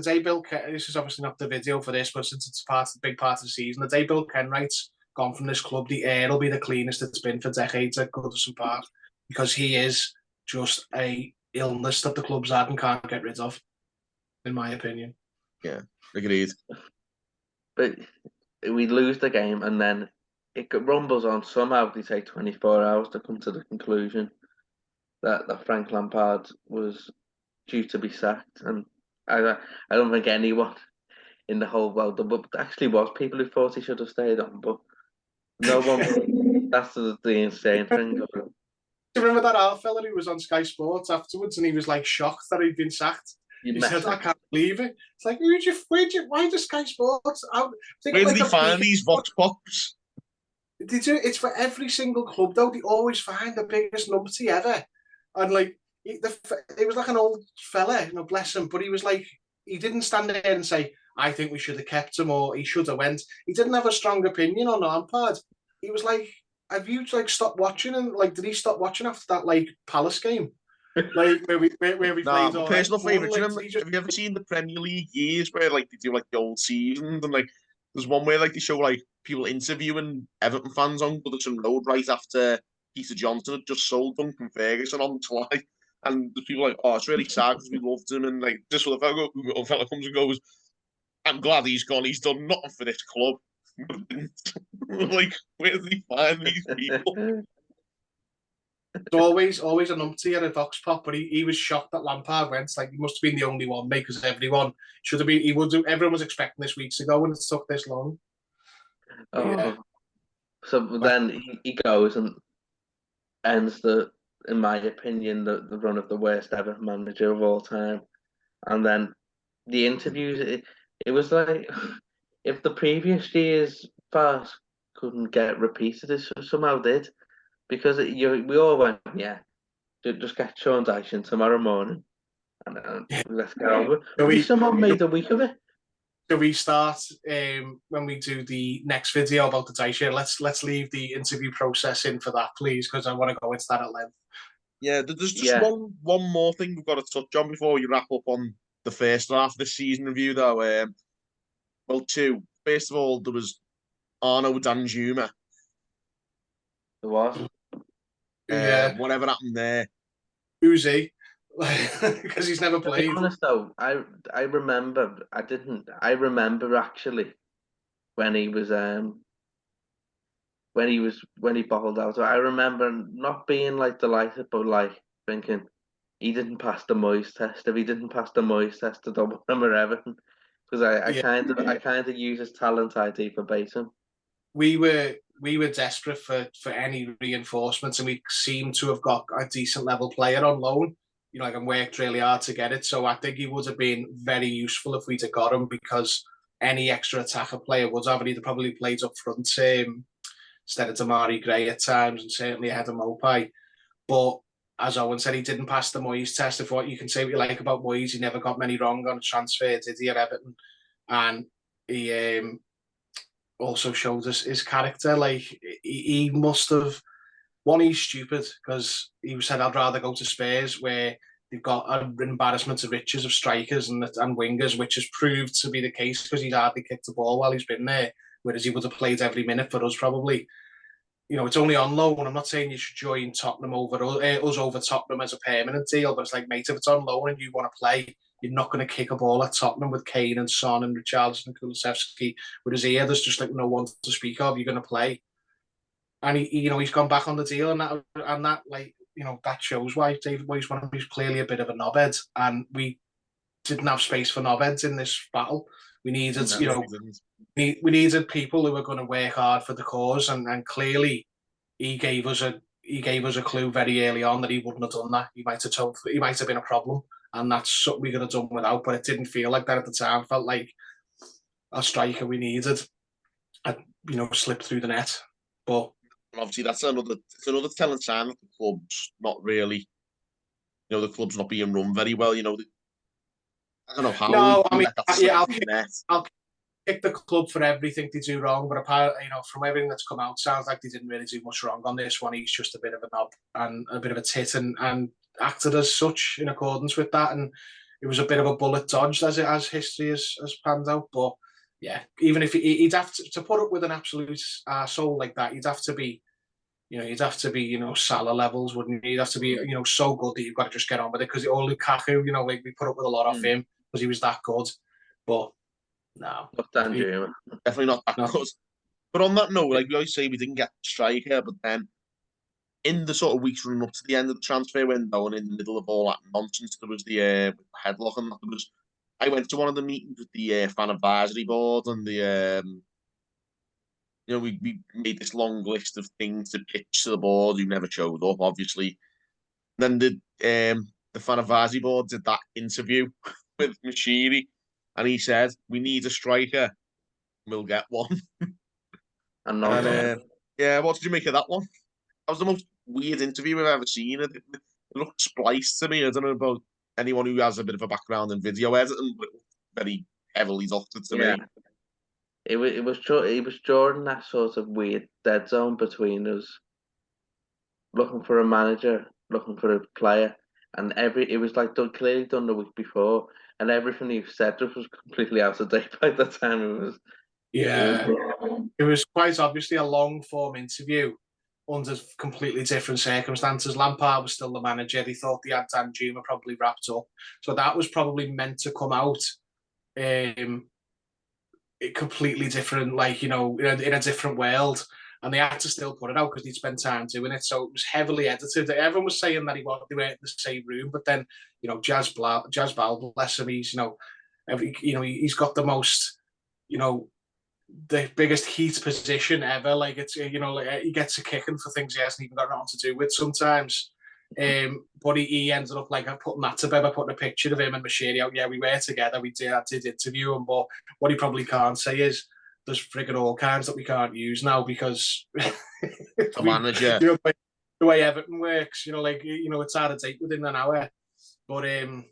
day Bill this is obviously not the video for this, but since it's a big part of the season, the day Bill Kenwright's gone from this club, the air will be the cleanest it's been for decades at Goodison Park, because he is just a illness that the club's had and can't get rid of, in my opinion. Yeah, agreed. But we lose the game, and then it rumbles on. Somehow they take 24 hours to come to the conclusion that Frank Lampard was due to be sacked. And I don't think anyone in the whole world, but actually was people who thought he should have stayed on, but no one. That's the insane thing. Do you remember that our fella who was on Sky Sports afterwards, and he was like shocked that he'd been sacked? He said, "I can't believe it." It's like, why does Sky Sports? Where did he find these vox pops? It's for every single club though. They always find the biggest numpty ever, and like it was like an old fella, bless him. But he was like, he didn't stand there and say, "I think we should have kept him," or "He should have went." He didn't have a strong opinion on Lampard. He was like, "Have you stopped watching?" And like, did he stop watching after that Palace game? Like where we played. My personal favourite. Have you ever seen the Premier League years where they do the old seasons, and there's one where they show people interviewing Everton fans on Goodison Road right after Peter Johnson had just sold Duncan Ferguson on July, and the people oh, it's really sad because we loved him, and this little fella comes and goes, "I'm glad he's gone. He's done nothing for this club." Where did he find these people? There's always a numpty at a Vox Pop, but he was shocked that Lampard went. Like, he must have been the only one, mate, because everyone should have been. Everyone was expecting this weeks ago, and it took this long. Yeah. So then he goes and ends in my opinion, the run of the worst ever manager of all time. And then the interviews, it was like if the previous year's farce couldn't get repeated, it somehow did. Because we all went, yeah, just get Sean Dyche in tomorrow morning and let's get over it. Someone made a week of it. So we start when we do the next video about the Dyche. Let's leave the interview process in for that, please, because I want to go into that at length. Yeah, there's just one more thing we've got to touch on before we wrap up on the first half of the season review, though. Well, two. First of all, there was Arno Danjuma. There was. Whatever happened there? Who's he? Because he's never played. To be honest though, I remember actually when he bottled out. I remember not being like delighted, but like thinking he didn't pass the Moyes test. If he didn't pass the Moyes test, I don't remember Everton, because I kind of use his talent ID for baiting. We were desperate for any reinforcements, and we seemed to have got a decent level player on loan. You know, like, and worked really hard to get it. So I think he would have been very useful if we'd have got him, because any extra attacker player would have, and he'd have probably played up front instead of Damari Gray at times, and certainly ahead of Mopai. But as Owen said, he didn't pass the Moyes test. If what you can say what you like about Moyes, he never got many wrong on a transfer, did he, at Everton? And he also showed us his character. Like, he must have. One, he's stupid, because he said, I'd rather go to Spurs, where they've got an embarrassment of riches of strikers and wingers, which has proved to be the case, because he's hardly kicked the ball while he's been there, whereas he would have played every minute for us probably. You know, it's only on loan. I'm not saying you should join Tottenham over Tottenham as a permanent deal, but it's like, mate, if it's on loan and you want to play, you're not going to kick a ball at Tottenham with Kane and Son and Richarlison and Kulusevski. Whereas here, there's just like no one to speak of. You're going to play. And he's gone back on the deal, and that like, that shows why David Moyes wanted. He's clearly a bit of a knobhead, and we didn't have space for knobheads in this battle. We needed, we needed people who were going to work hard for the cause, and clearly he gave us a clue very early on that he wouldn't have done that. He might have been a problem, and that's something we could have done without. But it didn't feel like that at the time. It felt like a striker we needed had, slipped through the net, but. Obviously, that's another telling sign that the club's not really, the club's not being run very well. I don't know how. No, I mean, I'll kick the club for everything they do wrong, but apparently, from everything that's come out, sounds like they didn't really do much wrong on this one. He's just a bit of a knob and a bit of a tit, and acted as such in accordance with that. And it was a bit of a bullet dodged as history has panned out, but. Yeah, even if he'd have to put up with an absolute soul like that, you'd have to be Salah levels, wouldn't you? You'd have to be, so good that you've got to just get on with it. Because Lukaku, like, we put up with a lot of him because he was that good. But no, definitely not that good. But on that note, like we always say, we didn't get striker, but then in the sort of weeks running up to the end of the transfer window and in the middle of all that nonsense, there was the headlock, and I went to one of the meetings with the fan advisory board, and we made this long list of things to pitch to the board who never showed up, obviously. Then the fan advisory board did that interview with Mashiri, and he said, "We need a striker. We'll get one." Yeah, what did you make of that one? That was the most weird interview I've ever seen. It looked spliced to me. I don't know about anyone who has a bit of a background in video editing, but it looked very heavily doctored to me. It was during that sort of weird dead zone between us looking for a manager, looking for a player, and it was like clearly done the week before, and everything you said was completely out of date by the time it was. Yeah, it was quite obviously a long form interview under completely different circumstances. Lampard was still the manager. They thought they had Danjuma probably wrapped up. So that was probably meant to come out completely different, like, in a different world. and they had to still put it out because they'd spent time doing it. So it was heavily edited. Everyone was saying that they weren't in the same room, but then Jazz Bal, bless him, he's he's got the most the biggest heat position ever. Like it's like he gets a kicking for things he hasn't even got nothing to do with sometimes. But he ended up like putting that to bed by putting a picture of him and Mashiri out. Yeah, we were together. I did interview him, but what he probably can't say is there's frigging all kinds that we can't use now because The manager. The way Everton works, it's out of date within an hour. But I'm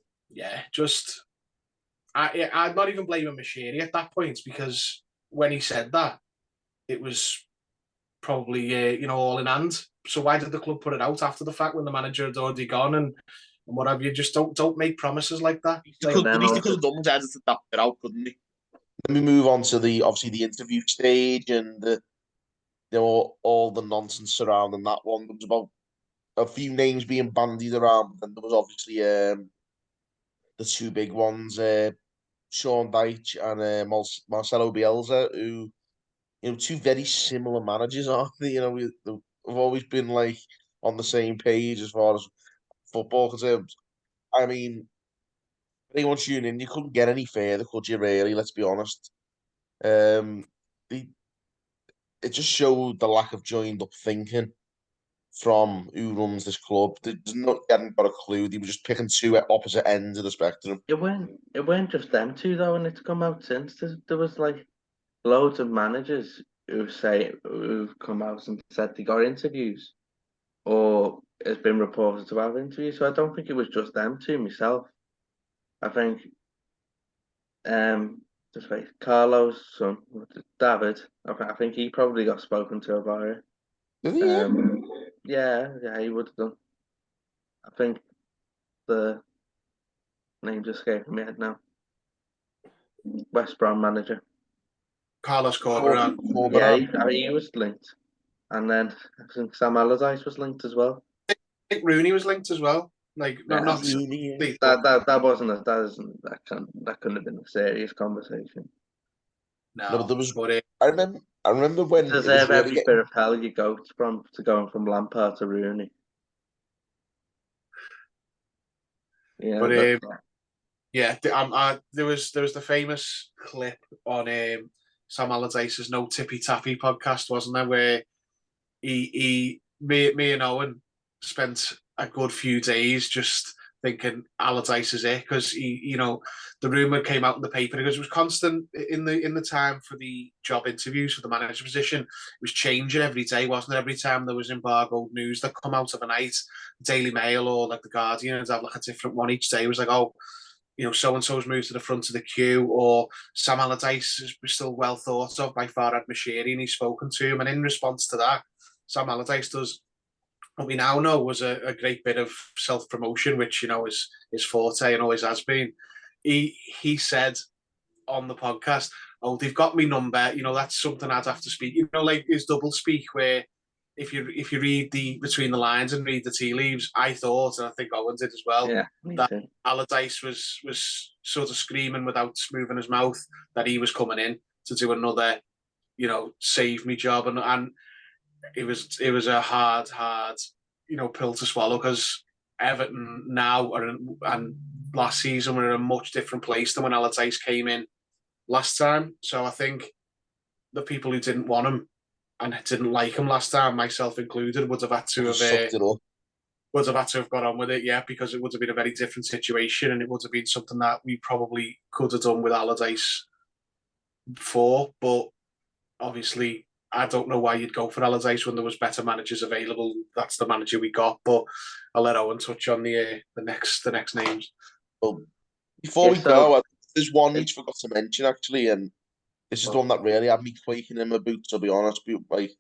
not even blaming Mashiri at that point because when he said that, it was probably all in hand. So why did the club put it out after the fact when the manager had already gone and what have you? Just don't make promises like that. At least he could have done was edited that bit out, couldn't he? Then we move on to the interview stage and all the nonsense surrounding that one. There was about a few names being bandied around, but then there was obviously the two big ones, Sean Dyche and Marcelo Bielsa, who two very similar managers, aren't they? We've always been like on the same page as far as football concerns. I mean, anyone tuning in, you couldn't get any further, could you? Really, let's be honest. It just showed the lack of joined up thinking from who runs this club. They hadn't got a clue. They were just picking two at opposite ends of the spectrum. It weren't just them two though, and it's come out since. There was like loads of managers who've come out and said they got interviews, or it's been reported to have interviews. So I don't think it was just them two. Myself, I think, just like Carlo's son, David. I think he probably got spoken to about it. Did he? Yeah, he would have done. I think the name just escaped my head now. West Brom manager. Carlos Corberán. Yeah, he was linked. And then I think Sam Allardyce was linked as well. I think Rooney was linked as well. Like not Rooney. That wasn't that couldn't have been a serious conversation. No, but there was. I remember when deserve every bit of hell you go to going from Lampard to Rooney. Yeah, but there was the famous clip on Sam Allardyce's No Tippy Tappy podcast, wasn't there, where me and Owen spent a good few days just thinking Allardyce is it because the rumour came out in the paper because it was constant in the time for the job interviews for the manager position. It was changing every day, wasn't it? Every time there was embargoed news that come out of a night, the Daily Mail or like the Guardian would have like a different one each day. It was like, oh, so and so's moved to the front of the queue, or Sam Allardyce is still well thought of by Farhad Mashiri, and he's spoken to him, and in response to that, Sam Allardyce does what we now know was a great bit of self-promotion, which is his forte and always has been. He said on the podcast, "Oh, they've got me number. That's something I'd have to speak. Like his double speak, where if you read the between the lines and read the tea leaves, I thought, and I think Owen did as well, that Allardyce was sort of screaming without moving his mouth that he was coming in to do another, save me job, and it was a hard, pill to swallow because Everton now and last season were in a much different place than when Allardyce came in last time. So I think the people who didn't want him and didn't like him last time, myself included, would have had to have got on with it, yeah, because it would have been a very different situation and it would have been something that we probably could have done with Allardyce before. But obviously, I don't know why you'd go for Allardyce when there was better managers available. That's the manager we got. But I'll let Owen touch on the next names. Well, before we go, there's one we forgot to mention actually, and this is the one that really had me quaking in my boots, to be honest. Like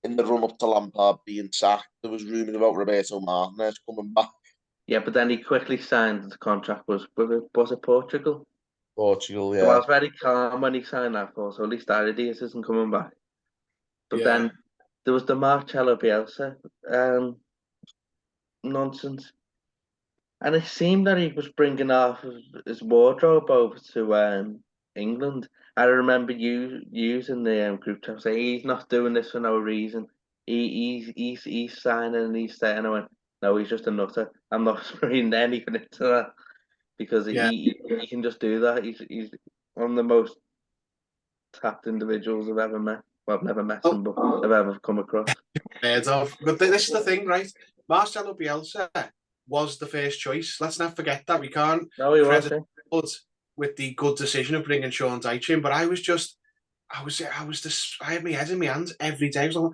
in the run up to Lampard being sacked, there was rumours about Roberto Martinez coming back. Yeah, but then he quickly signed the contract. Was it Portugal? Portugal, yeah. So I was very calm when he signed that for. So at least that idiot isn't coming back. But then there was the Marcelo Bielsa nonsense. And it seemed that he was bringing half of his wardrobe over to England. I remember you using the group chat saying he's not doing this for no reason. He's signing and he's saying, I went, no, he's just a nutter. I'm not reading anything into that because Yeah. he can just do that. He's one of the most tapped individuals I've ever met. Well, I've never met him, but I've ever come across. Heard of. But this is the thing, right? Marcelo Bielsa was the first choice. Let's not forget that. We can't No, he was. credit us with the good decision of bringing Sean Dyche in. But I was I had my head in my hands every day. I was like,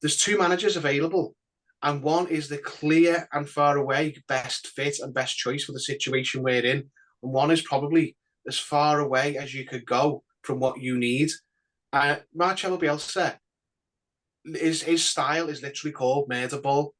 there's two managers available, and one is the clear and far away best fit and best choice for the situation we're in, and one is probably as far away as you could go from what you need. Marcelo Bielsa, his style is literally called murder ball.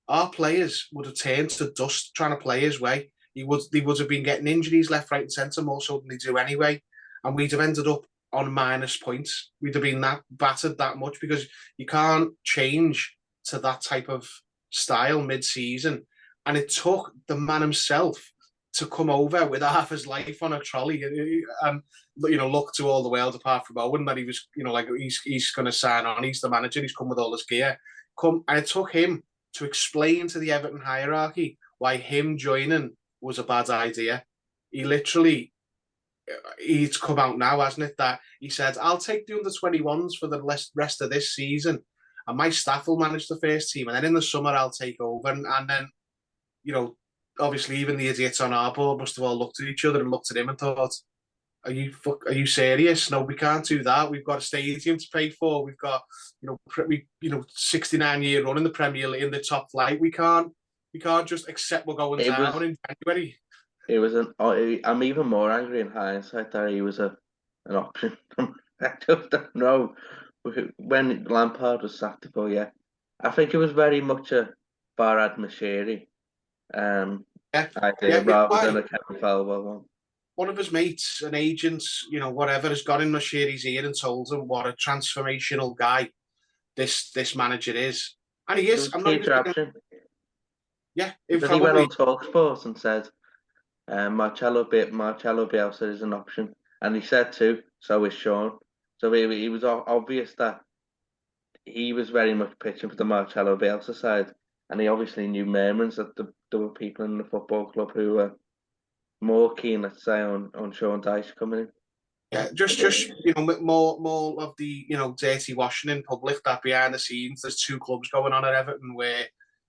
Our players would have turned to dust trying to play his way. They would have been getting injuries left, right, and centre more so than they do anyway, and we'd have ended up on minus points. We'd have been that battered that much because you can't change to that type of style mid-season. And it took the man himself to come over with half his life on a trolley and look to all the world apart from Owen that he was, like he's going to sign on. He's the manager. He's come with all his gear. And it took him to explain to the Everton hierarchy why him joining was a bad idea. He's come out now, hasn't it, that he said, I'll take the under-21s for the rest of this season and my staff will manage the first team and then in the summer I'll take over. And then, obviously even the idiots on our board must have all looked at each other and looked at him and thought, are you serious? No, we can't do that. We've got a stadium to pay for. We've got, 69-year run in the Premier League in the top flight. We can't just accept we're going down in January. It was I'm even more angry in hindsight that he was an option. I just don't know. When Lampard was sacked ago, yeah, I think it was very much a Farhad Moshiri idea rather than a Kevin Falwell one. One of his mates, an agent, whatever, has got in Moshiri's ear and told him what a transformational guy this manager is, and he is. I'm not even. Yeah, because he went on TalkSport and said, Marcelo Bielsa is an option, and he said too. So is Sean. So he was obvious that he was very much pitching for the Marcelo Bielsa side, and he obviously knew murmurs that there were people in the football club who were more keen, let's say, on Sean Dyche coming in. Yeah, just more of the dirty washing in public. That behind the scenes, there's two clubs going on at Everton where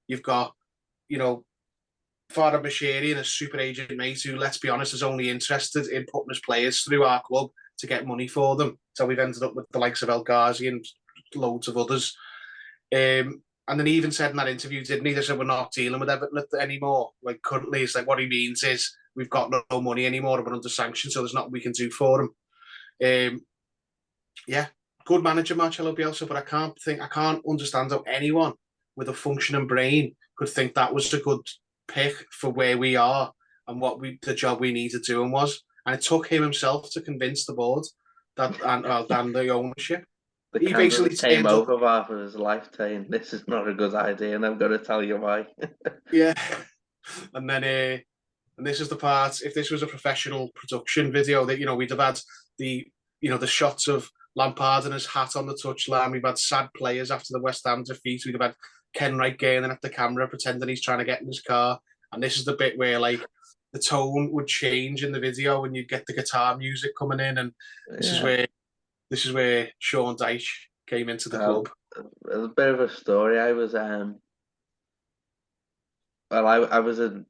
you've got Farhad Moshiri and a super agent mate who, let's be honest, is only interested in putting his players through our club to get money for them. So we've ended up with the likes of El Ghazi and loads of others. And then he even said in that interview, didn't he? They said we're not dealing with Everton anymore. Like currently, it's like what he means is we've got no money anymore and we're under sanction, so there's nothing we can do for him. Yeah, good manager Marcelo Bielsa, but I can't understand how anyone with a functioning brain could think that was a good pick for where we are and the job we needed doing was. And it took him himself to convince the board that and the ownership. He basically came over half of his life saying, "This is not a good idea, and I'm going to tell you why." Yeah, and then and this is the part. If this was a professional production video, that we'd have had the shots of Lampard and his hat on the touchline. We've had sad players after the West Ham defeat. We'd have had Ken Wright gaining at the camera, pretending he's trying to get in his car. And this is the bit where the tone would change in the video, and you'd get the guitar music coming in, and this is where Sean Dyche came into the club. It was a bit of a story. I was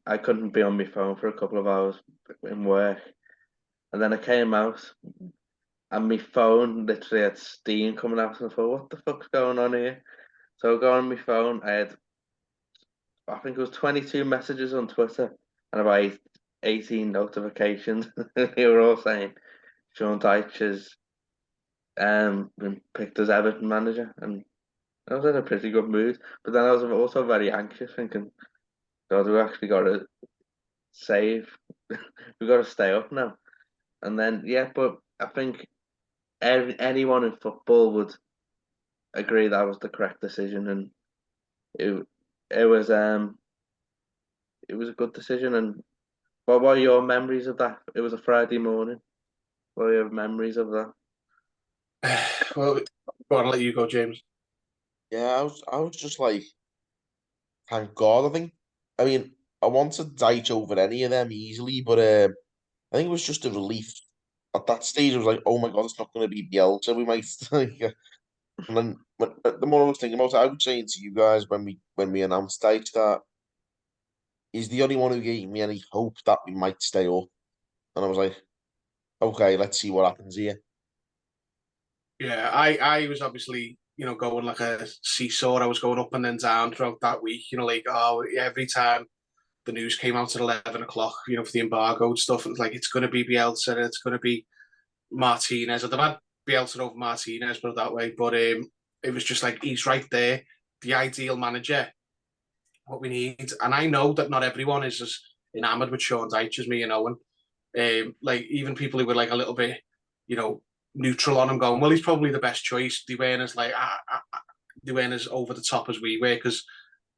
I couldn't be on my phone for a couple of hours in work, and then I came out, and my phone literally had steam coming out, and I thought, what the fuck's going on here? So I go on my phone, I think it was 22 messages on Twitter and about 18 notifications. They were all saying Sean Dyche has been picked as Everton manager, and I was in a pretty good mood. But then I was also very anxious, thinking, God, we actually got to save. We've got to stay up now. And then, but I think anyone in football would agree that was the correct decision, and it was a good decision. And what were your memories of that? It was a Friday morning. What are your memories of that? Well, go on, I'll let you go, James. Yeah, I was just like, thank God. I mean, I wanted Dyche over any of them easily, but I think it was just a relief. At that stage, I was like, oh my God, it's not going to be Bielsa. We might like, and then the more I was thinking about it, I was saying to you guys when we announced Dyche that he's the only one who gave me any hope that we might stay up. And I was like, okay, let's see what happens here. Yeah, I was obviously, going like a seesaw. I was going up and then down throughout that week. Like, oh, every time the news came out at 11 o'clock, for the embargo stuff, it was like, it's going to be Bielsa, it's going to be Martinez. I'd have had Bielsa over Martinez, put it that way. But it was just like, he's right there, the ideal manager, what we need. And I know that not everyone is as enamoured with Sean Dyche as me and Owen. Like, even people who were like a little bit, neutral on him, going, well, he's probably the best choice. They weren't as like, they weren't as over the top as we were, because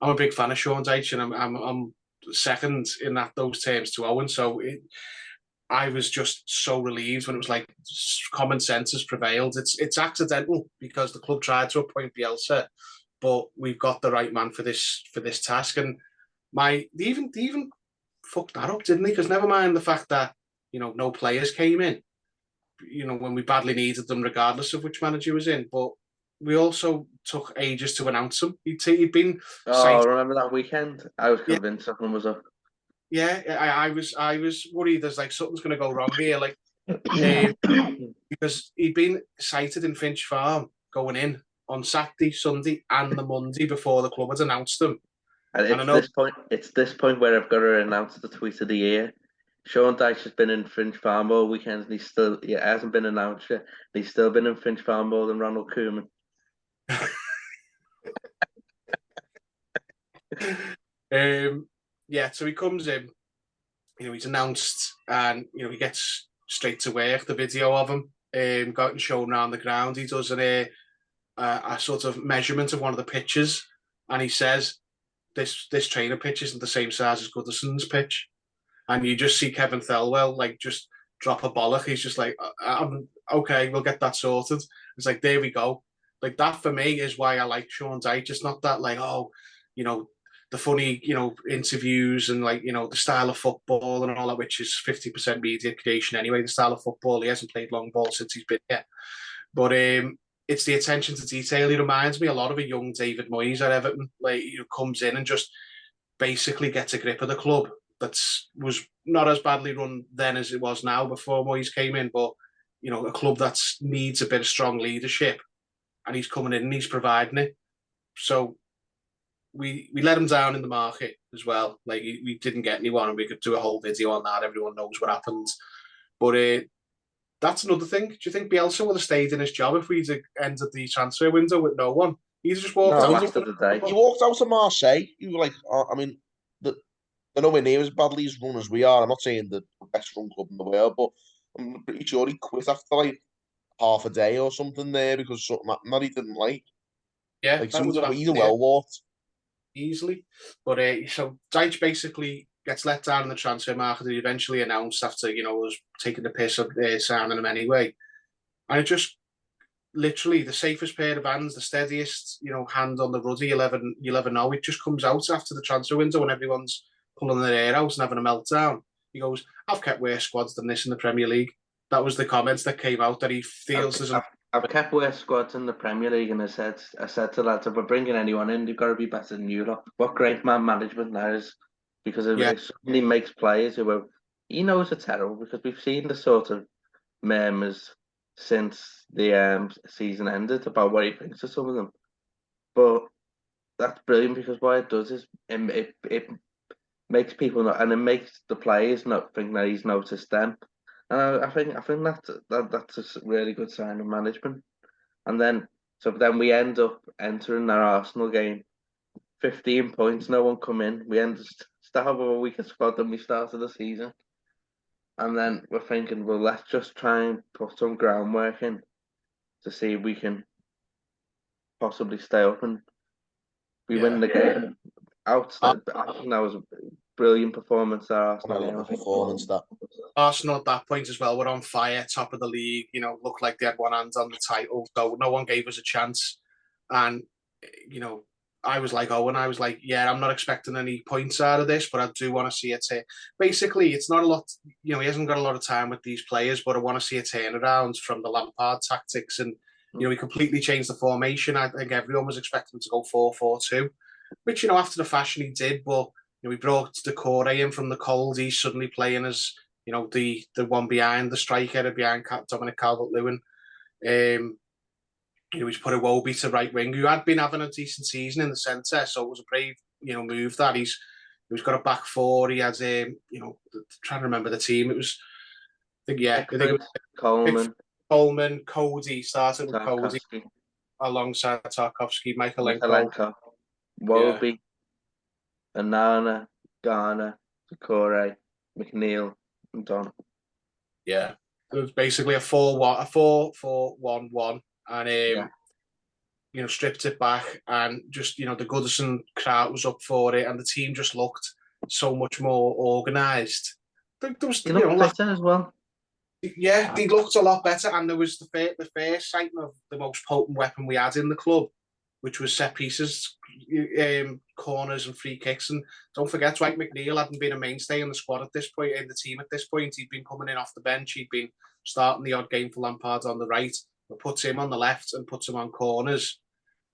I'm a big fan of Sean Dyche, and I'm second in those terms to Owen. So I was just so relieved when it was like common sense has prevailed. It's accidental because the club tried to appoint Bielsa, but we've got the right man for this task. And they even fucked that up, didn't they? Because never mind the fact that no players came in, when we badly needed them, regardless of which manager was in. But we also took ages to announce him. He'd been Oh, remember that weekend? I was yeah, convinced something was up. yeah. I was worried. There's like something's going to go wrong here, like because he'd been cited in Finch Farm going in on Saturday, Sunday, and the Monday before the club had announced them. And And I know, it's this point where I've got to announce the tweet of the year. Sean Dyche has been in Finch Farm all weekend, and he hasn't been announced yet. He's still been in Finch Farm more than Ronald Koeman. yeah. So he comes in, he's announced, and he gets straight to work. The video of him, got shown around the ground. He does a sort of measurement of one of the pitches, and he says, "This trainer pitch isn't the same size as Goodison's pitch." And you just see Kevin Thelwell like just drop a bollock. He's just like, okay, we'll get that sorted. It's like, there we go. Like, that for me is why I like Sean Dyche. It's not that like, oh, the funny, interviews and like, the style of football and all that, which is 50% media creation anyway. The style of football, he hasn't played long ball since he's been here. But it's the attention to detail. He reminds me a lot of a young David Moyes at Everton. Like, he comes in and just basically gets a grip of the club. That was not as badly run then as it was now before Moyes came in, but a club that needs a bit of strong leadership, and he's coming in and he's providing it. So we let him down in the market as well. Like, we didn't get anyone, and we could do a whole video on that. Everyone knows what happened, but that's another thing. Do you think Bielsa would have stayed in his job if we'd ended the transfer window with no one? He'd just walked No, out. Last of the day. he walked out of Marseille. You were like, I mean, they're nowhere near as badly as run as we are. I'm not saying the best run club in the world, but I'm pretty sure he quit after like half a day or something there because something happened that he didn't like. Yeah, Like, so that would have he's a happened well walked. easily. But so Dyche basically gets let down in the transfer market. He eventually announced after was taking the piss of signing him anyway, and it just literally the safest pair of hands, the steadiest hand on the rudder you'll ever know. It just comes out after the transfer window when everyone's pulling their hair out and having a meltdown. He goes, "I've kept worse squads than this in the Premier League." That was the comments that came out, that he feels there's I've kept worse squads in the Premier League, and I said to lads, if we're bringing anyone in, they've got to be better than you lot. What great man management that is, because it suddenly makes players he knows are terrible, because we've seen the sort of murmurs since the season ended about what he thinks of some of them. But that's brilliant, because what it does is it makes people not, and it makes the players not think that he's noticed them. And I think that's a really good sign of management. And then we end up entering our Arsenal game, 15 points, no one come in. We start with a weaker squad than we started the season. And then we're thinking, well, let's just try and put some groundwork in to see if we can possibly stay up, and we win the game. Outstanding. I think that was a brilliant performance at Arsenal. Performance that. Arsenal at that point as well were on fire, top of the league. You know, looked like they had one hand on the title, so no one gave us a chance. And you know, I was like Owen. I was like, yeah, I'm not expecting any points out of this, but I do want to see it. Basically, it's not a lot. You know, he hasn't got a lot of time with these players, but I want to see a turnaround from the Lampard tactics. And you know, he completely changed the formation. I think everyone was expecting him to go 4-4-2, which, you know, after the fashion he did. But you know, we brought Decore in from the cold. He's suddenly playing as, you know, the one behind the striker, behind Dominic Calvert-Lewin. You know, he's put Iwobi to right wing, who had been having a decent season in the centre, so it was a brave, you know, move that he's got a back four. He has you know, trying to remember the team. It was, I think it was Coleman, Cody started with Cody Tarkowski, alongside Tarkovsky, Michaelenko. Iwobi, Anana, Garner, Decore, McNeil, and Don. Yeah, it was basically a 4-4-1-1, and you know, stripped it back, and just, you know, the Goodison crowd was up for it, and the team just looked so much more organised. There was, you know, better as well. Yeah, they looked a lot better, and there was the first sighting of the most potent weapon we had in the club, which was set pieces, corners, and free kicks. And don't forget, Dwight McNeil hadn't been a mainstay in the squad at this point, in the team at this point. He'd been coming in off the bench. He'd been starting the odd game for Lampard on the right, but puts him on the left and puts him on corners.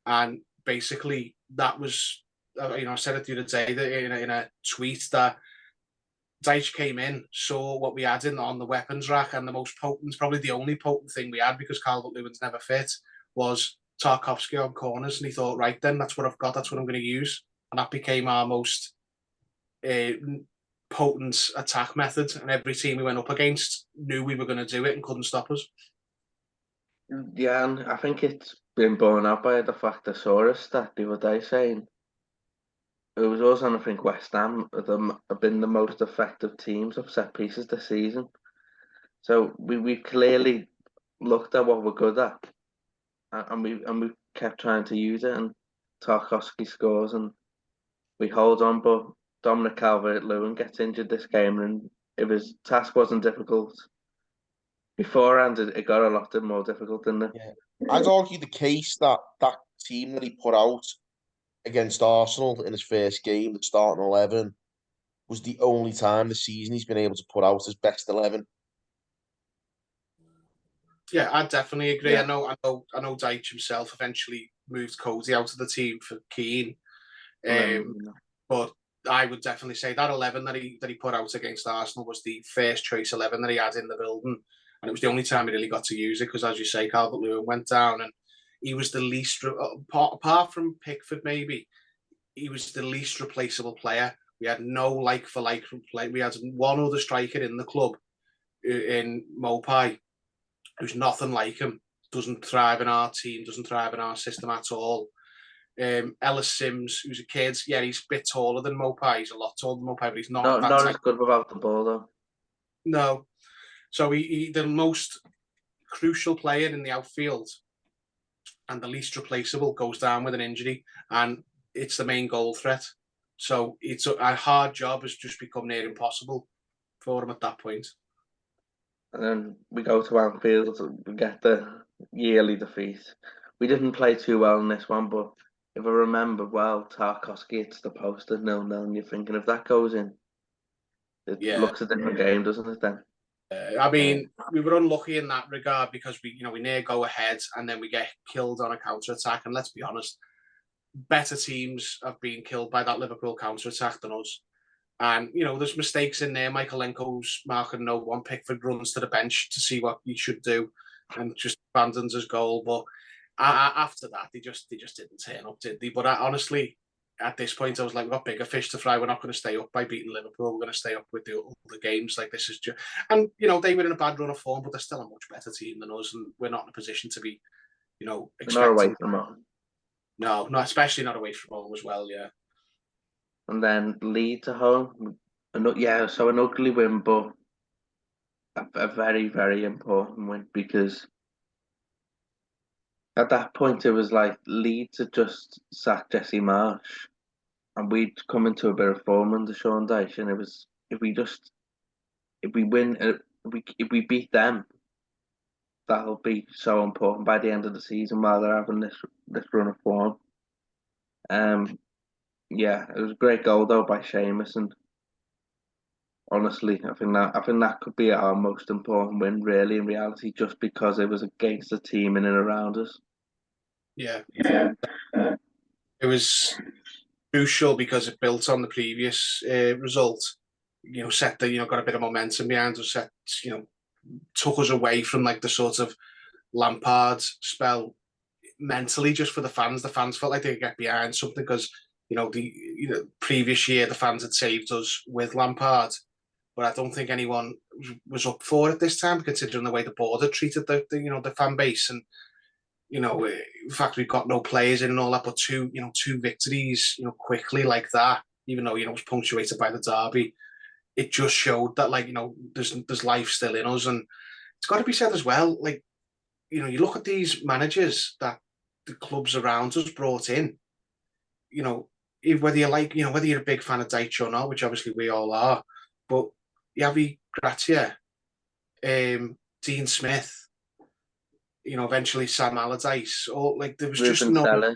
And basically, that was, you know, I said it the other day in a tweet that Dyche came in, saw what we had on the weapons rack, and the most potent, probably the only potent thing we had, because Calvert-Lewin's never fit, was Tarkovsky on corners. And he thought, right then, that's what I've got, that's what I'm going to use. And that became our most potent attack method. And every team we went up against knew we were going to do it and couldn't stop us. Yeah, and I think it's been borne out by the fact I saw a stat the other day saying it was also, I think, West Ham have been the most effective teams of set pieces this season. So we clearly looked at what we're good at, and we kept trying to use it. And Tarkowski scores, and we hold on. But Dominic Calvert-Lewin gets injured this game, and if his task wasn't difficult beforehand, it got a lot more difficult, didn't it? Yeah. I'd argue the case that that team that he put out against Arsenal in his first game, the starting 11, was the only time this season he's been able to put out his best 11. Yeah, I definitely agree. Yeah. I know Dyche himself eventually moved Cody out of the team for Keane. But I would definitely say that 11 that he put out against Arsenal was the first choice 11 that he had in the building, and it was the only time he really got to use it, because, as you say, Calvert-Lewin went down, and he was the least, apart from Pickford maybe, he was the least replaceable player. We had no like-for-like play. We had one other striker in the club, in Mopai, who's nothing like him. Doesn't thrive in our team, doesn't thrive in our system at all. Ellis Sims, who's a kid, yeah, he's a bit taller than Mopai. He's a lot taller than Mopai, but he's not not as good without the ball, though. No. So he the most crucial player in the outfield and the least replaceable goes down with an injury, and it's the main goal threat. So it's a hard job has just become near impossible for him at that point. And then we go to Anfield, we get the yearly defeat. We didn't play too well in this one, but if I remember well, Tarkowski hits the post at 0-0, and you're thinking, if that goes in, it looks a different game, doesn't it then? I mean, we were unlucky in that regard, because we near go ahead and then we get killed on a counter attack. And let's be honest, better teams have been killed by that Liverpool counter attack than us. And you know, there's mistakes in there. Michaelenko's marking no one. Pickford runs to the bench to see what he should do, and just abandons his goal. But after that, they just didn't turn up, did they? But honestly, at this point, I was like, we've got bigger fish to fry. We're not going to stay up by beating Liverpool. We're going to stay up with the games. Like, this is just, and you know, they were in a bad run of form, but they're still a much better team than us, and we're not in a position to be, you know, expecting. Not away from home. No, not especially not away from home as well. Yeah. And then Leeds at home, so an ugly win, but a very, very important win, because at that point it was like Leeds had just sacked Jesse Marsh, and we'd come into a bit of form under Sean Dyche, and it was, if we just if we win, if we beat them, that'll be so important by the end of the season while they're having this run of form. Yeah, it was a great goal though by Seamus, and honestly, I think that could be our most important win, really, in reality, just because it was against a team in and around us. Yeah, Yeah. it was crucial because it built on the previous result. Set the got a bit of momentum behind us. Took us away from like the sort of Lampard spell mentally, just for the fans. The fans felt like they could get behind something because the previous year the fans had saved us with Lampard, but I don't think anyone was up for it this time, considering the way the board had treated the fan base. And in fact, we've got no players in and all that, but two victories, quickly like that, even though it was punctuated by the derby, it just showed that there's life still in us. And it's got to be said as well, you look at these managers that the clubs around us brought in, whether you're a big fan of Dyche or not, which obviously we all are, but Javi Gracia, Dean Smith, eventually Sam Allardyce, or there was just no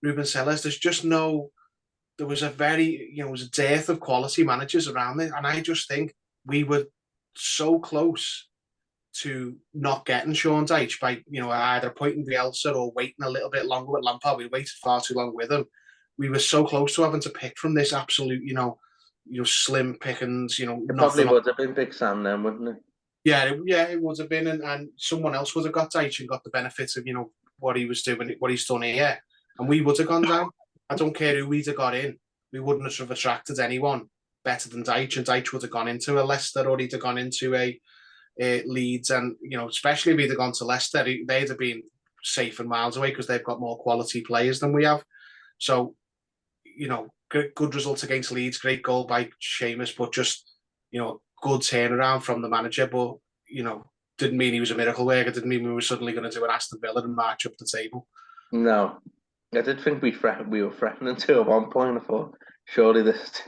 Ruben Sellers. There's just no. There was it was a dearth of quality managers around it, and I just think we were so close to not getting Sean Dyche by either appointing Bielsa or waiting a little bit longer with Lampard. We waited far too long with him. We were so close to having to pick from this absolute slim pickings. It probably would have been Big Sam then, wouldn't it? Yeah, it would have been, and someone else would have got Dyche and got the benefits of what he was doing, what he's done here, and we would have gone down. I don't care who we'd have got in. We wouldn't have attracted anyone better than Dyche, and Dyche would have gone into a Leicester or he'd have gone into a Leeds, and especially if he'd have gone to Leicester, they'd have been safe and miles away because they've got more quality players than we have. So, good results against Leeds, great goal by Seamus, but just good turnaround from the manager. But didn't mean he was a miracle worker. Didn't mean we were suddenly going to do an Aston Villa and march up the table. No, I did think we were threatening to at one point. I thought, surely this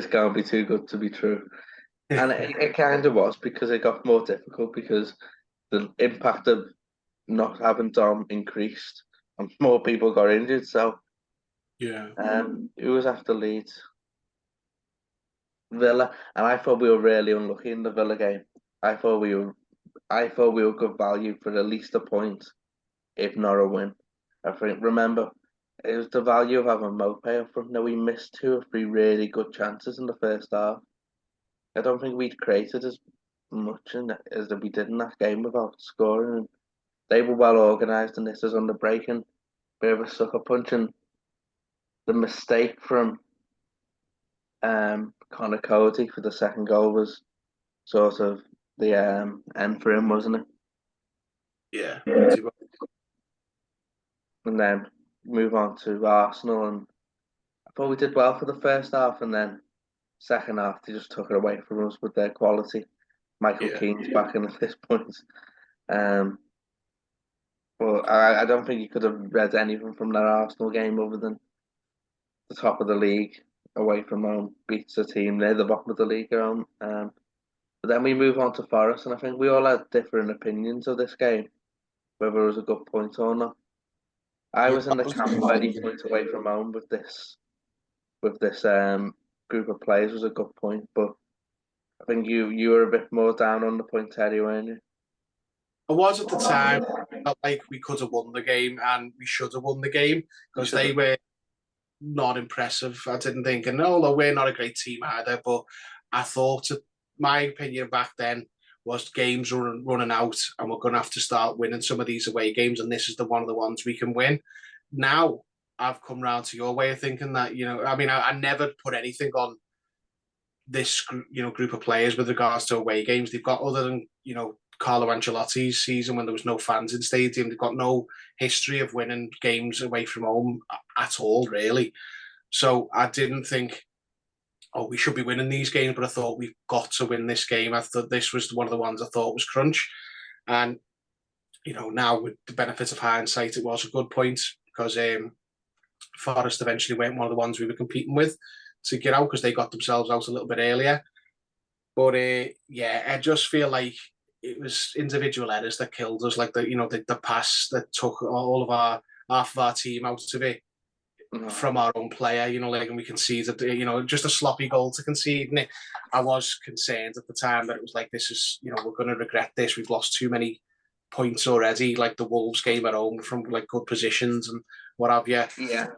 can't be too good to be true. And it kind of was, because it got more difficult because the impact of not having Dom increased and more people got injured. So yeah, it was after Leeds, Villa, and I thought we were really unlucky in the Villa game. I thought we were good value for at least a point, if not a win. I think, remember, it was the value of having Mope up front. Now, we missed 2 or 3 really good chances in the first half. I don't think we'd created as much as we did in that game without scoring. They were well organised, and this is on the break and bit of a sucker punch. And the mistake from Connor Cody for the second goal was sort of the end for him, wasn't it? Yeah. And then move on to Arsenal, and I thought we did well for the first half, and then second half they just took it away from us with their quality. Michael Keane's back in at this point. But I don't think you could have read anything from that Arsenal game other than the top of the league away from home beats a team near the bottom of the league at home. But then we move on to Forest, and I think we all had different opinions of this game, whether it was a good point or not. I was in the camp of any point away from home with this group of players was a good point, but I think you were a bit more down on the point, Terry, weren't you? I was at the time. Felt like we could have won the game, and we should have won the game because they were not impressive. I didn't think, and although we're not a great team either, but I thought, my opinion back then was games running out, and we're going to have to start winning some of these away games, and this is one of the ones we can win. Now I've come round to your way of thinking that I never put anything on this group of players with regards to away games. They've got, other than Carlo Ancelotti's season when there was no fans in stadium, they've got no history of winning games away from home at all, really. So I didn't think, we should be winning these games, but I thought we've got to win this game. I thought this was one of the ones I thought was crunch. And, now with the benefit of hindsight, it was a good point because Forest eventually weren't one of the ones we were competing with to get out because they got themselves out a little bit earlier. But yeah, I just feel like it was individual errors that killed us, like the pass that took all of our half of our team out of it from our own player, like, and we conceded, just a sloppy goal to concede. And I was concerned at the time that it was like, this is, we're going to regret this. We've lost too many points already, like the Wolves game at home from like good positions and what have you. Yeah.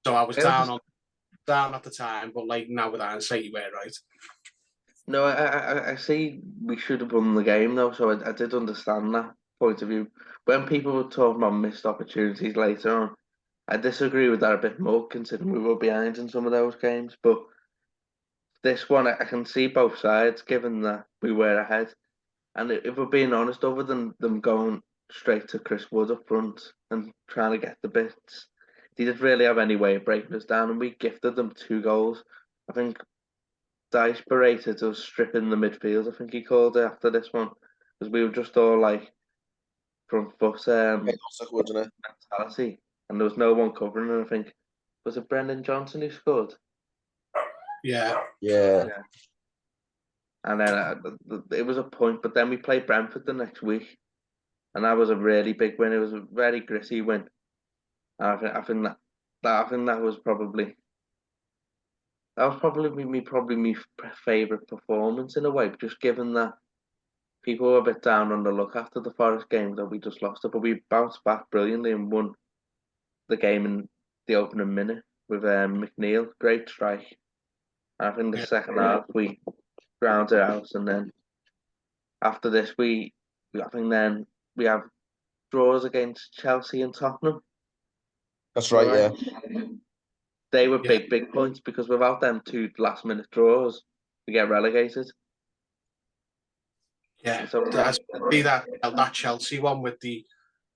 So I was down at the time, but like now with hindsight, you were right. No, I see we should have won the game though, so I did understand that point of view. When people were talking about missed opportunities later on, I disagree with that a bit more, considering we were behind in some of those games. But this one, I can see both sides, given that we were ahead. And if we're being honest, other than them going straight to Chris Wood up front and trying to get the bits, they didn't really have any way of breaking us down, and we gifted them 2 goals. I think Dyche berated us stripping the midfield, I think he called it after this one, because we were just all like front foot Wasn't it? mentality, and there was no one covering. And I think, was it Brendan Johnson who scored? Yeah. Yeah. And then it was a point, but then we played Brentford the next week, and that was a really big win. It was a very gritty win. And I think that was probably my favourite performance in a way, just given that people were a bit down on the luck after the Forest game that we just lost it, but we bounced back brilliantly and won the game in the opening minute with McNeil, great strike. And I think the second half we ground it out, and then after this I think then we have draws against Chelsea and Tottenham. That's right, yeah. They were big points, because without them 2 last minute draws, we get relegated. Yeah, So I see that Chelsea one with the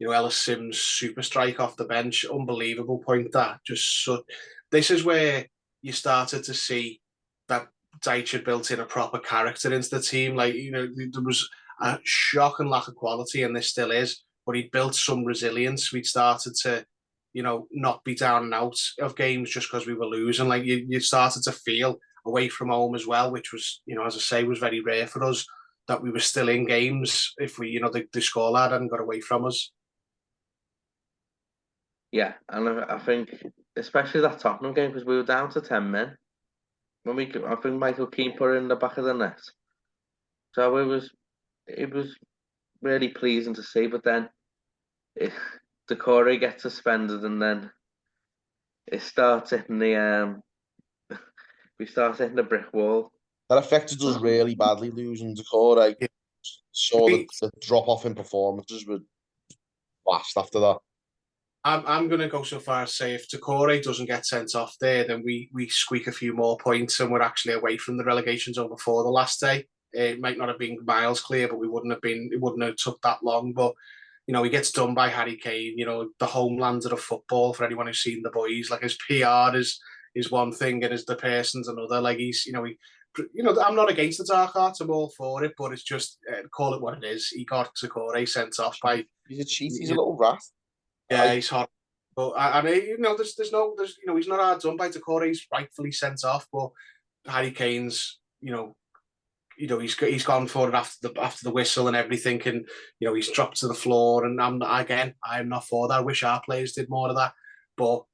Ellis Sims super strike off the bench, unbelievable point. That just so this is where you started to see that Dyche had built in a proper character into the team. Like, there was a shocking lack of quality, and there still is, but he built some resilience. We'd started to, not be down and out of games just because we were losing. Like, you started to feel away from home as well, which was, as I say, was very rare for us, that we were still in games if we, the scoreline hadn't got away from us. yeah, and I think especially that Tottenham game, because we were down to 10 men when I think Michael Keane put it in the back of the net. So it was really pleasing to see. But then Decore gets suspended, and then it starts hitting the we start hitting the brick wall. That affected us really badly, losing Decore. I saw the drop off in performances were fast after that. I'm going to go so far as say if Decore doesn't get sent off there, then we squeak a few more points and we're actually away from the relegation zone before the last day. It might not have been miles clear, but it wouldn't have took that long. But he gets done by Harry Kane. The homelander of football, for anyone who's seen The Boys. Like, his PR is one thing and the person's another. Like, he's I'm not against the dark arts. I'm all for it, but it's just call it what it is. He got Decore sent off by. He's a cheat. He's a little rat. Yeah, he's hot. But I mean, there's he's not hard done by Decore. He's rightfully sent off, but Harry Kane's, he's gone for it after the whistle and everything, and he's dropped to the floor. And I'm not for that. I wish our players did more of that, but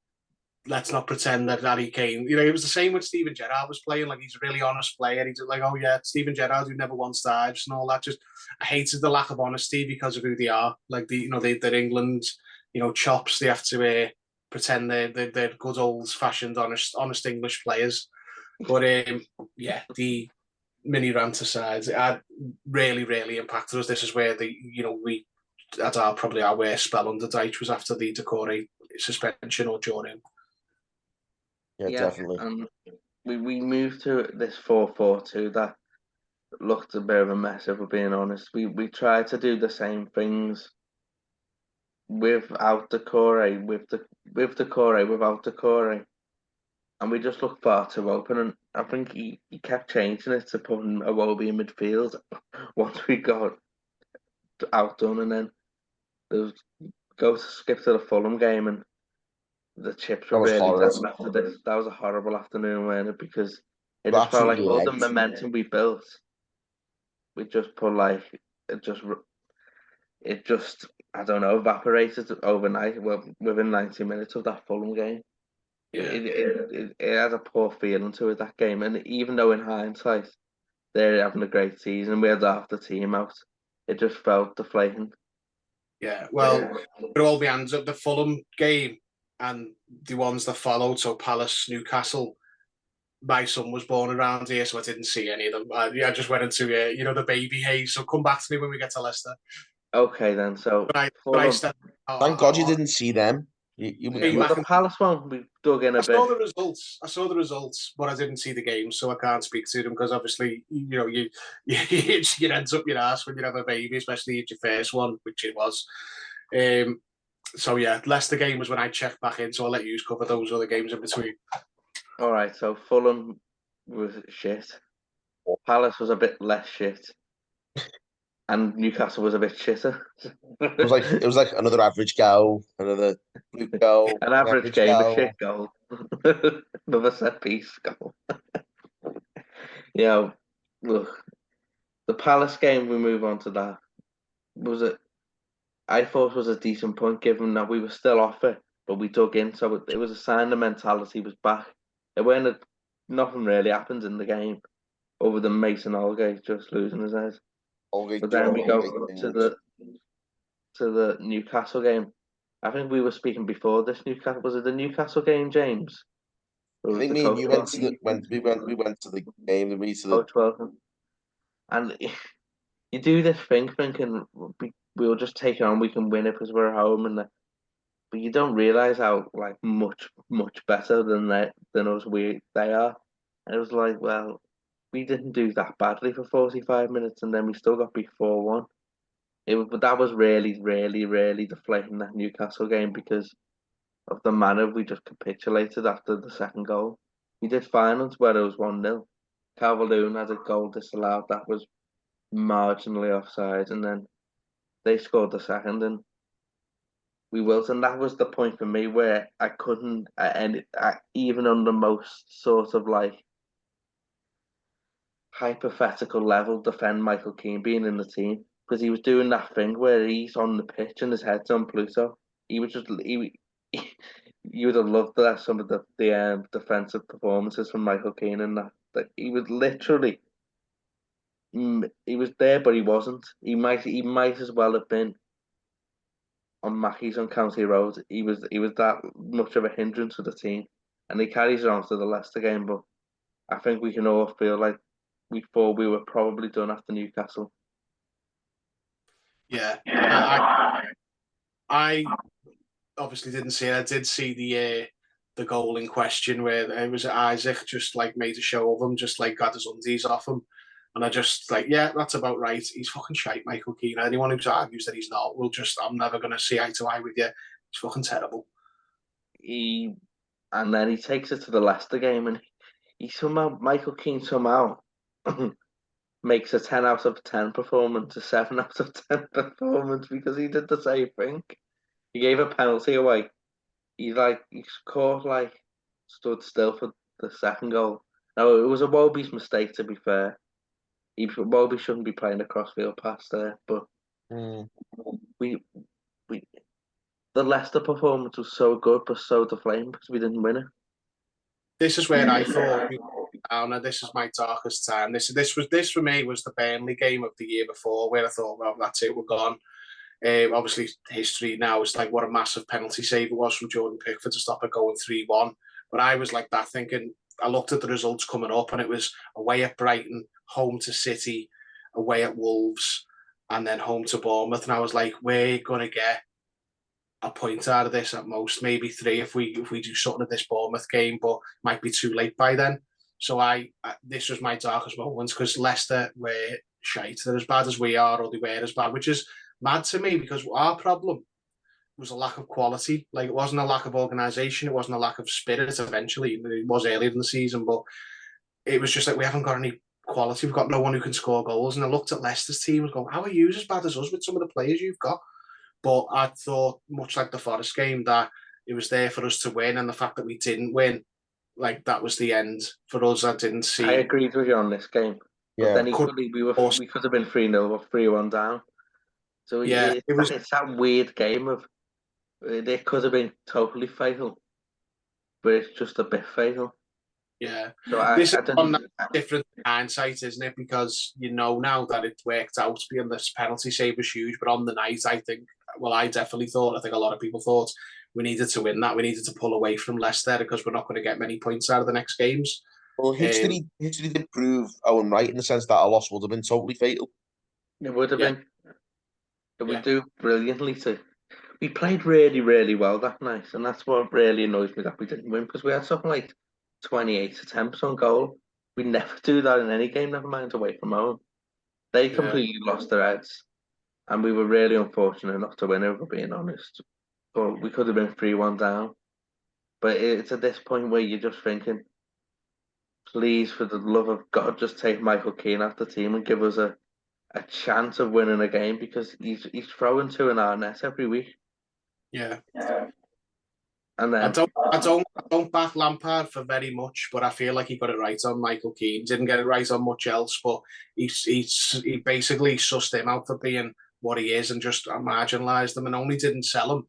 let's not pretend that Harry Kane. It was the same with Steven Gerrard was playing. Like, he's a really honest player. He's like, oh yeah, Steven Gerrard, who never once dives and all that. Just I hated the lack of honesty because of who they are. Like, they're England, chops. They have to pretend they're good old fashioned honest English players. But yeah, the mini rant aside, it really, really impacted us. This is where we had probably our worst spell under Dyche was after the Decore suspension or during. Yeah, definitely. We moved to this 4-4-2 that looked a bit of a mess, if we're being honest. We tried to do the same things without Decore, with Decore, without Decore. And we just looked far too open, and I think he kept changing it to putting Iwobi in midfield once we got outdone, and then there was skip to the Fulham game, and the chips were really down after this. That was a horrible afternoon, wasn't it? Because It You're just felt like absolutely all the right. momentum we built, we just put like it just I don't know evaporated overnight. Well, within 90 minutes of that Fulham game, it had a poor feeling to it, that game. And even though in hindsight they're having a great season, we had half the team out. It just felt deflating. Yeah, well, it all the hands up the Fulham game and the ones that followed. So Palace, Newcastle. My son was born around here, so I didn't see any of them. I just went into the baby haze. So come back to me when we get to Leicester. Okay, then. So But I Fulham. stepped. Thank God you didn't see them. Well, the Palace one, we dug in a I bit. saw the results. But I didn't see the game, so I can't speak to them because obviously, you it ends up your ass when you have a baby, especially it's your first one, which it was. So yeah, Leicester game was when I checked back in. So I'll let you cover those other games in between. All right, so Fulham was shit. Palace was a bit less shit, and Newcastle was a bit shitter. It was like another average goal, another blue goal, an average game, a shit goal, another set piece goal. Yeah, look, the Palace game. We move on to that. I thought was a decent point given that we were still off it, but we dug in, so it was a sign the mentality was back. It weren't nothing really happened in the game other than Mason Holgate just losing his head. But then we go to the Newcastle game. I think we were speaking before this Newcastle. Was it the Newcastle game, James? I think me and you went to the we went to the game. We to the coach welcome. And you do this thing thinking we'll just take it on. We can win it because we're at home, but you don't realize how like much better than us they are. And it was like, well, we didn't do that badly for 45 minutes, and then we still got beat 4-1. But that was really, really, really deflating, that Newcastle game, because of the manner we just capitulated after the second goal. We did fine until it was 1-0. Calvert-Lewin had a goal disallowed that was marginally offside, and then they scored the second, and we wilt. And that was the point for me where I couldn't, even on the most sort of like hypothetical level, defend Michael Keane being in the team, because he was doing that thing where he's on the pitch and his head's on Pluto. He was just you would have loved that, some of the defensive performances from Michael Keane, and that he was literally he was there but he wasn't. He might as well have been on Mackey's on County Road. He was that much of a hindrance for the team, and he carries it on to the Leicester game. But I think we can all feel like we thought we were probably done after Newcastle. Yeah, I obviously didn't see it. I did see the goal in question where it was Isaac just like made a show of him, just like got his undies off him. And I just like, yeah, that's about right. He's fucking shite, Michael Keane. Anyone who argues that he's not, I'm never going to see eye to eye with you. He's fucking terrible. And then he takes it to the Leicester game, and Michael Keane somehow makes a 10 out of 10 performance a 7 out of 10 performance, because he did the same thing. He gave a penalty away. He's caught, stood still for the second goal. Now, it was a Wobie's mistake, to be fair. Wobie shouldn't be playing a crossfield pass there, but the Leicester performance was so good, but so deflating because we didn't win it. This is where I thought now this is my darkest time. This for me was the Burnley game of the year before, where I thought, well, that's it, we're gone. Obviously, history now is like what a massive penalty save it was from Jordan Pickford to stop it going 3-1. But I was like that thinking, I looked at the results coming up, and it was away at Brighton, home to City, away at Wolves, and then home to Bournemouth. And I was like, we're going to get a point out of this at most, maybe 3 if we do something at this Bournemouth game, but might be too late by then. So this was my darkest moments, because Leicester were shite. They're as bad as we are, or they were as bad, which is mad to me, because our problem was a lack of quality. Like, it wasn't a lack of organisation, it wasn't a lack of spirit. Eventually, it was earlier in the season, but it was just like we haven't got any quality. We've got no one who can score goals. And I looked at Leicester's team and go, how are you as bad as us with some of the players you've got? But I thought, much like the Forest game, that it was there for us to win, and the fact that we didn't win like that was the end for us. I didn't see. I agreed with you on this game, but then equally we could have been 3-0 or 3-1 down. So it's that weird game of it could have been totally fatal, but it's just a bit fatal. Yeah, so this is on different hindsight, isn't it? Because you know now that it worked out being this penalty save was huge, but on the night, I think definitely thought, I think a lot of people thought we needed to win that. We needed to pull away from Leicester because we're not going to get many points out of the next games. Well, history did prove Owen right in the sense that a loss would have been totally fatal. It would have been. But we do brilliantly too. We played really, really well that night, and that's what really annoys me that we didn't win, because we had something like 28 attempts on goal. We never do that in any game, never mind away from home. They completely lost their heads, and we were really unfortunate not to win, if we're being honest. But we could have been 3-1 down. But it's at this point where you're just thinking, please, for the love of God, just take Michael Keane out the team and give us a chance of winning a game, because he's throwing two in our net every week. Yeah. And then I don't back Lampard for very much, but I feel like he got it right on Michael Keane. Didn't get it right on much else, but he basically sussed him out for being what he is and just marginalised him, and only didn't sell him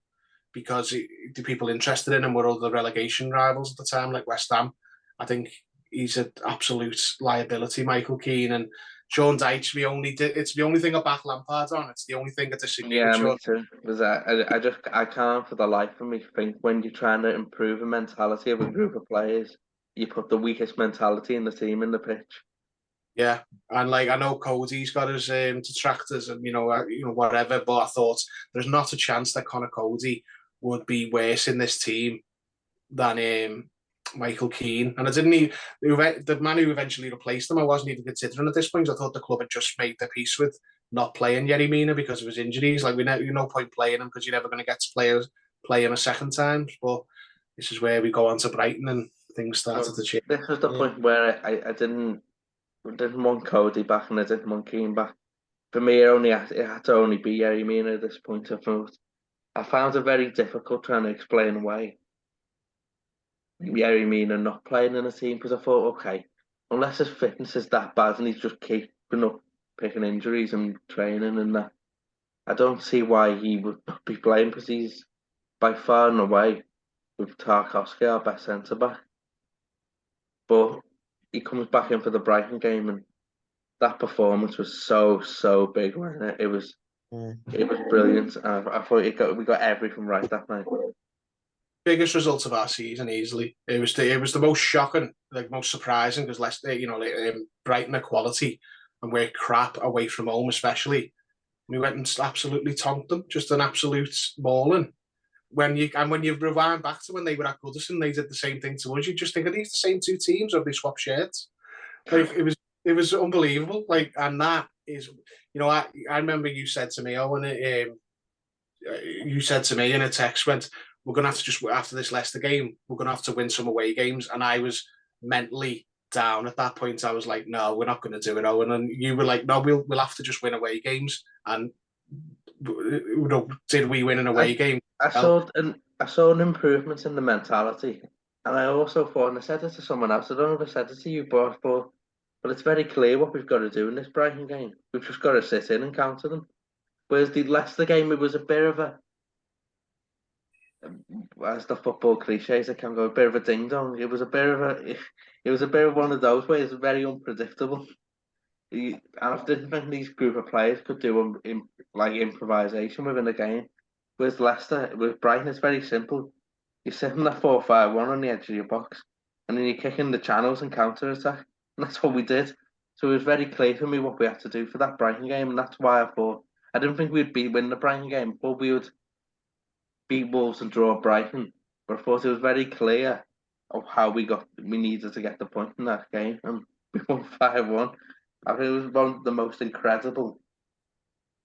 because the people interested in him were other relegation rivals at the time, like West Ham. I think he's an absolute liability, Michael Keane, and Sean Dyche. It's the only thing I back Lampard on. It's the only thing I disagree with. Me too. Because I can't for the life of me think, when you're trying to improve a mentality of a group of players, you put the weakest mentality in the team in the pitch. Yeah, and like I know Cody's got his detractors and whatever, but I thought there's not a chance that Connor Cody would be worse in this team than Michael Keane. And I didn't even the man who eventually replaced him, I wasn't even considering at this point. I thought the club had just made their peace with not playing Yerry Mina because of his injuries. Like no point playing him because you're never going to get to play him a second time. But this is where we go on to Brighton and things started to change. This was the point where I didn't want Cody back and I didn't want Keane back. For me, it had to only be Yerry Mina at this point. I found it very difficult trying to explain away Yerry Mina not playing in a team, because I thought, okay, unless his fitness is that bad and he's just keeping up picking injuries and training and that, I don't see why he would not be playing, because he's by far and away, with Tarkowski, our best centre back. But he comes back in for the Brighton game, and that performance was so big, wasn't it? It was brilliant. And I thought we got everything right that night. Biggest result of our season easily. It was the most shocking, like most surprising, because Leicester, Brighton are quality and we're crap away from home, especially. We went and absolutely tonked them, just an absolute mauling. When you rewind back to when they were at Goodison, they did the same thing to us. You just think, are these the same two teams, or have they swapped shirts? Like it was unbelievable. Like, and that is, I remember you said to me, Owen, you said to me in a text, we're going to have to just, after this Leicester game, we're going to have to win some away games. And I was mentally down at that point. I was like, no, we're not going to do it, Owen. And you were like, no, we'll have to just win away games. And did we win an away game? I saw an improvement in the mentality. And I also thought, and I said it to someone else, I don't know if I said it to you, but it's very clear what we've got to do in this Brighton game. We've just got to sit in and counter them. Whereas the Leicester game, it was a bit of as the football cliches, it can go, a bit of a ding dong. It was a bit of one of those where it's very unpredictable. And I didn't think these group of players could do like improvisation within the game. With Brighton, it's very simple. You're sitting there 4-5-1 on the edge of your box, and then you're kicking the channels and counter attack. And that's what we did. So it was very clear for me what we had to do for that Brighton game, and that's why I didn't think we'd win the Brighton game, but we would beat Wolves and draw Brighton. But I thought it was very clear of how we needed to get the point in that game, and we won 5-1. I think it was one of the most incredible,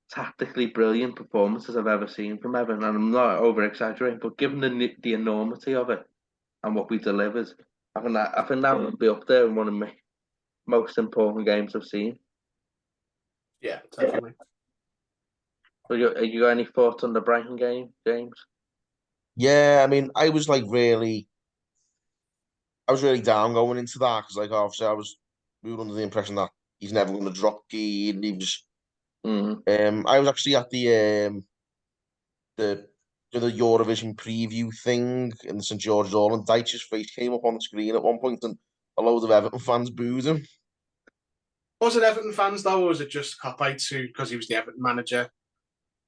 tactically brilliant performances I've ever seen from Everton, and I'm not over exaggerating, but given the enormity of it and what we delivered, I think that would be up there in one of my most important games I've seen. Yeah, definitely. So you got any thoughts on the Brighton game, James? Yeah, I mean, I was like really I was really down going into that because, like, obviously, we were under the impression that he's never going to drop Keane. And he was. I was actually at the Eurovision preview thing in the St George's Hall, and Dyche's face came up on the screen at one point, and a load of Everton fans booed him. Was it Everton fans though, or was it just cop-out because he was the Everton manager?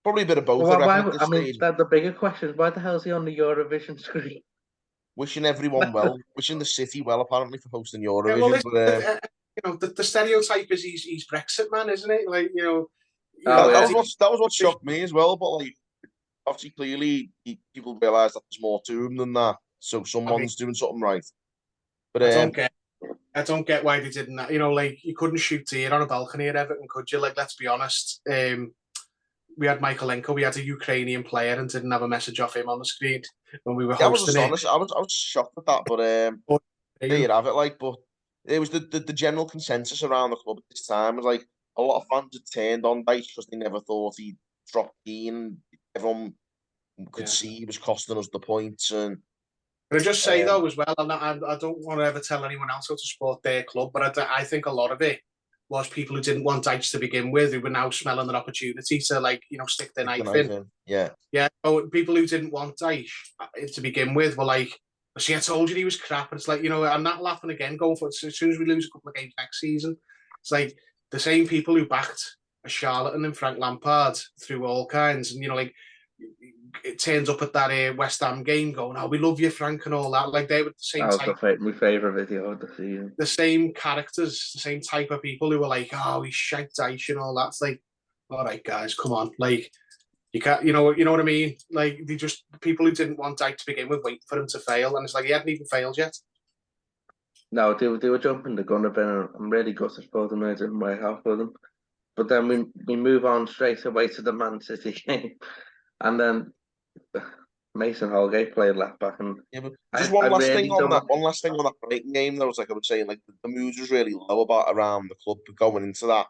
Probably a bit of both. Well, I reckon at this stage. The bigger question is why the hell is he on the Eurovision screen? Wishing everyone well, wishing the city well, apparently, for hosting Eurovision. Yeah, well, the stereotype is he's Brexit man, isn't it? Like, that was what shocked me as well. But like, obviously, clearly, people realise that there's more to him than that. So someone's doing something right. But I don't get why they didn't. Like, you couldn't shoot deer on a balcony at Everton, could you? Like, let's be honest. We had Michaelenko, we had a Ukrainian player, and didn't have a message off him on the screen when we were hosting it. I was shocked at that, but there you have it. Like, but it was the general consensus around the club at this time was like a lot of fans had turned on Dyche because they never thought he'd drop Keane. Everyone could see he was costing us the points. And can I just say though as well, I don't want to ever tell anyone else how to support their club, but I think a lot of it was people who didn't want Dyche to begin with, who were now smelling an opportunity to stick their knife in. Yeah. Oh, people who didn't want Dyche to begin with were like, see, I told you he was crap. And it's like, I'm not laughing again going for it. As soon as we lose a couple of games next season, it's like the same people who backed a charlatan and Frank Lampard through all kinds. And, it turns up at that West Ham game going, oh, we love you, Frank, and all that. Like, they were the same type. That was my favourite video of the season. The same characters, the same type of people who were like, oh, he's shite Dyche and all that. It's like, all right, guys, come on. Like, you can't, you know what I mean? Like, they just, people who didn't want Dyche to begin with, wait for him to fail. And it's like, he hadn't even failed yet. No, they were jumping the gun a bit. I'm really gutted for them. I didn't work out for them. But then we move on straight away to the Man City game. And then Mason Holgate played left back, and one last thing on that Brighton game. That was like I was saying, like the mood was really low around the club going into that,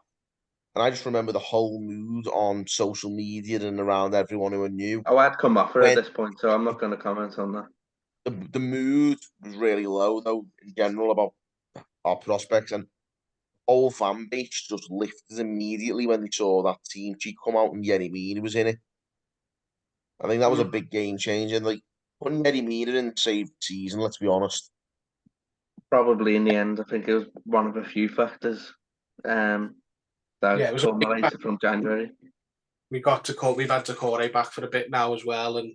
and I just remember the whole mood on social media and around everyone who I knew. Oh, I'd come off her at this point, so I'm not going to comment on that. The mood was really low though in general about our prospects, and the whole fan base just lifted immediately when they saw that team sheet come out and Yerry Mina was in it. I think that was a big game changer. Like, putting Yerry Mina in saved the season, let's be honest. Probably in the end, I think it was one of a few factors that culminated from January. We've had Decore back for a bit now as well. And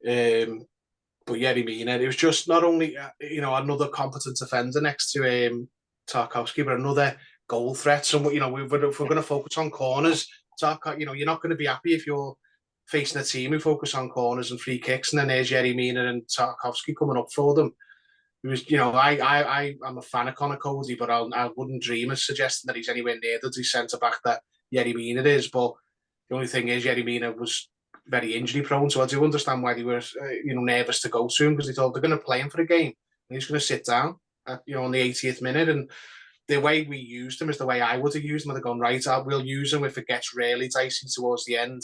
but Yerry Mina, it was just not only, another competent offender next to Tarkowski, but another goal threat. So, if we're going to focus on corners, you're not going to be happy if you're facing a team who focus on corners and free kicks, and then there's Yerry Mina and Tarkowski coming up for them. It was, I'm a fan of Conor Cody, but I wouldn't dream of suggesting that he's anywhere near the centre back that Yerry Mina is. But the only thing is, Yerry Mina was very injury prone, so I do understand why they were, nervous to go to him, because they thought they're going to play him for a game and he's going to sit down, on the 80th minute. And the way we used him is the way I would have used him. I'd have gone, right, we'll use him if it gets really dicey towards the end.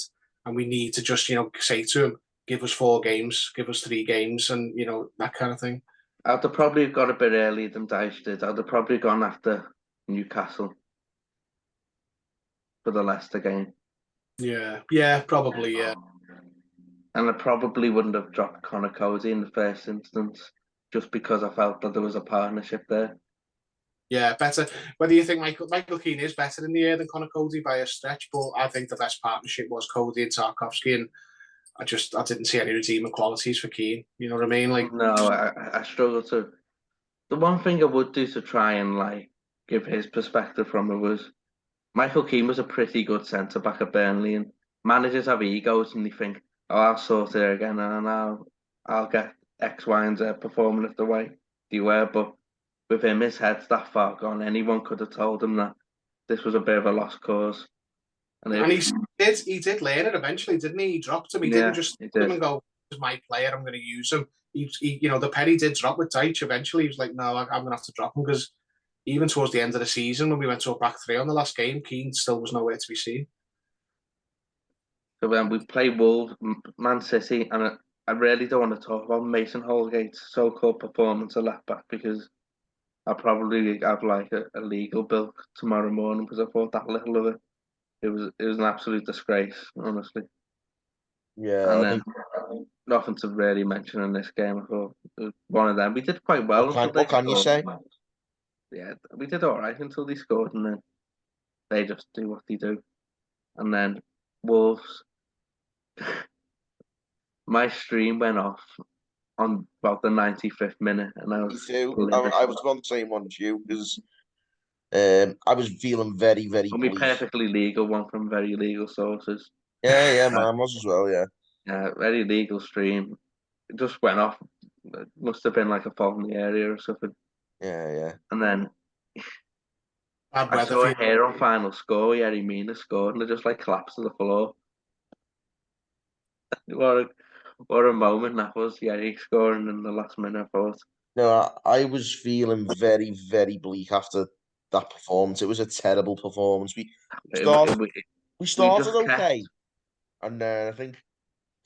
And we need to just, say to him, give us 4 games, give us 3 games, and, that kind of thing. I'd have probably got a bit earlier than Dyche did. I'd have probably gone after Newcastle for the Leicester game. Yeah, probably, yeah. And I probably wouldn't have dropped Conor Cody in the first instance, just because I felt that there was a partnership there. Yeah, better. Whether you think Michael Keane is better in the air than Conor Cody by a stretch, but I think the best partnership was Cody and Tarkowski, and I didn't see any redeeming qualities for Keane. You know what I mean? Like, no, I struggle to. The one thing I would do to try and give his perspective from it was Michael Keane was a pretty good centre back at Burnley, and managers have egos and they think, oh, I'll sort it again, and I'll get X, Y, and Z performing the way they were, but with him, his head's that far gone. Anyone could have told him that this was a bit of a lost cause. And he did learn it eventually, didn't he? He dropped him. He didn't just him and go, "This is my player. I'm going to use him." He the penny did drop with Dyche eventually. He was like, "No, I'm going to have to drop him," because even towards the end of the season, when we went to a back 3 on the last game, Keane still was nowhere to be seen. So when we play Wolves, Man City, and I really don't want to talk about Mason Holgate's so-called performance at left back because I'll probably have like a legal bill tomorrow morning because I thought that little of it. It was an absolute disgrace, honestly. Yeah, And I then think. nothing to really mention in this game. I thought it was one of them. We did quite well until they What can you scored. say? Yeah, we did all right until they scored, and then they just do what they do. And then Wolves, my stream went off on about the 95th minute, and I Me was too. livid. I was on the same one as you because I was feeling very, very Only bleak. perfectly legal one from very legal sources. Yeah, mine was as well. Yeah, Very legal stream. It just went off. It must have been like a fault in the area or something. yeah. And then Bad I weather saw for a you. hero final score. Yerry Mina scored, and it just like collapsed to the floor. What a, what a moment that was. Yerry scoring in the last minute. I thought. No, I was feeling very, very bleak after that performance. It was a terrible performance. It, Started, it, it, we we started just kept. okay, and then I think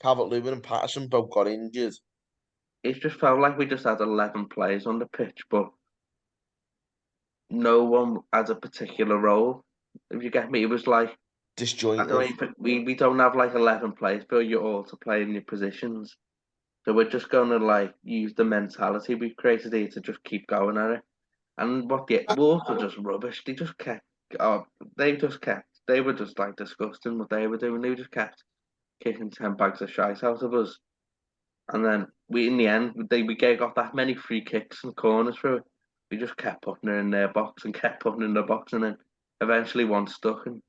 Calvert-Lewin and Patterson both got injured. It just felt like we just had 11 players on the pitch, but no one had a particular role. If you get me, it was like I don't Disjointed. even we don't have like 11 players for you all to play in your positions. So we're just gonna like use the mentality we've created here to just keep going at it. And what the Wolves were just rubbish. They just kept oh, they were just like disgusting what they were doing. They just kept kicking 10 bags of shite out of us. And then we in the end we got that many free kicks and corners through it. We just kept putting her in their box and kept putting her in the box and then eventually one stuck and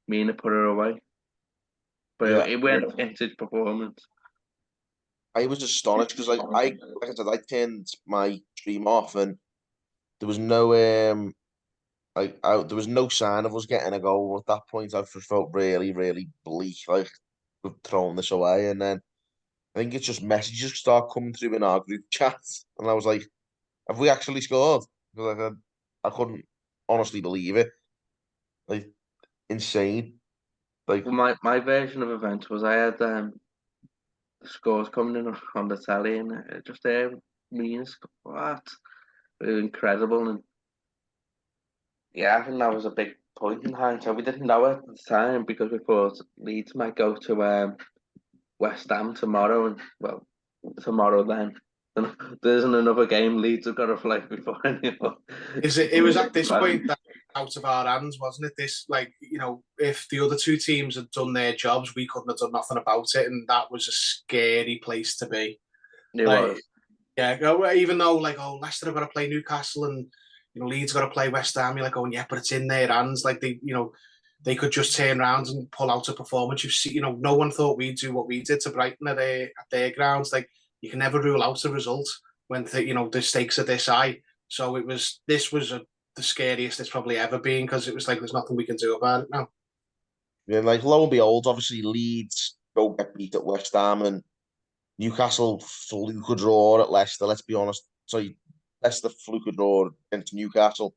Mina put her away. But Yeah, it went vintage performance. I was astonished because like I said, I turned my stream off and there was no there was no sign of us getting a goal at that point. I just felt really, really bleak, like we've thrown this away. And then I think it's just messages start coming through in our group chat, and I was like, "Have we actually scored?" Because I couldn't honestly believe it. Like insane. Like Well, my version of events was I had the scores coming in on the telly and it just there means what incredible and yeah, I think that was a big point in hindsight. We didn't know it at the time because we thought Leeds might go to West Ham tomorrow and well tomorrow then. And there isn't another game Leeds have got to play before anymore. It was at this point that out of our hands, wasn't it? This like if the other two teams had done their jobs, we couldn't have done nothing about it, and that was a scary place to be. It Like was. yeah, even though like Leicester have got to play Newcastle and Leeds got to play West Ham, you're like yeah, but it's in their hands. Like they could just turn around and pull out a performance. You've seen, no one thought we'd do what we did to Brighton at their grounds. Like you can never rule out a result when the stakes are this high. So this was the scariest it's probably ever been because it was like there's nothing we can do about it now. yeah, like lo and behold, obviously Leeds go get beat at West Ham and Newcastle fluke a draw at Leicester. Let's be honest. So Leicester fluke a draw against Newcastle,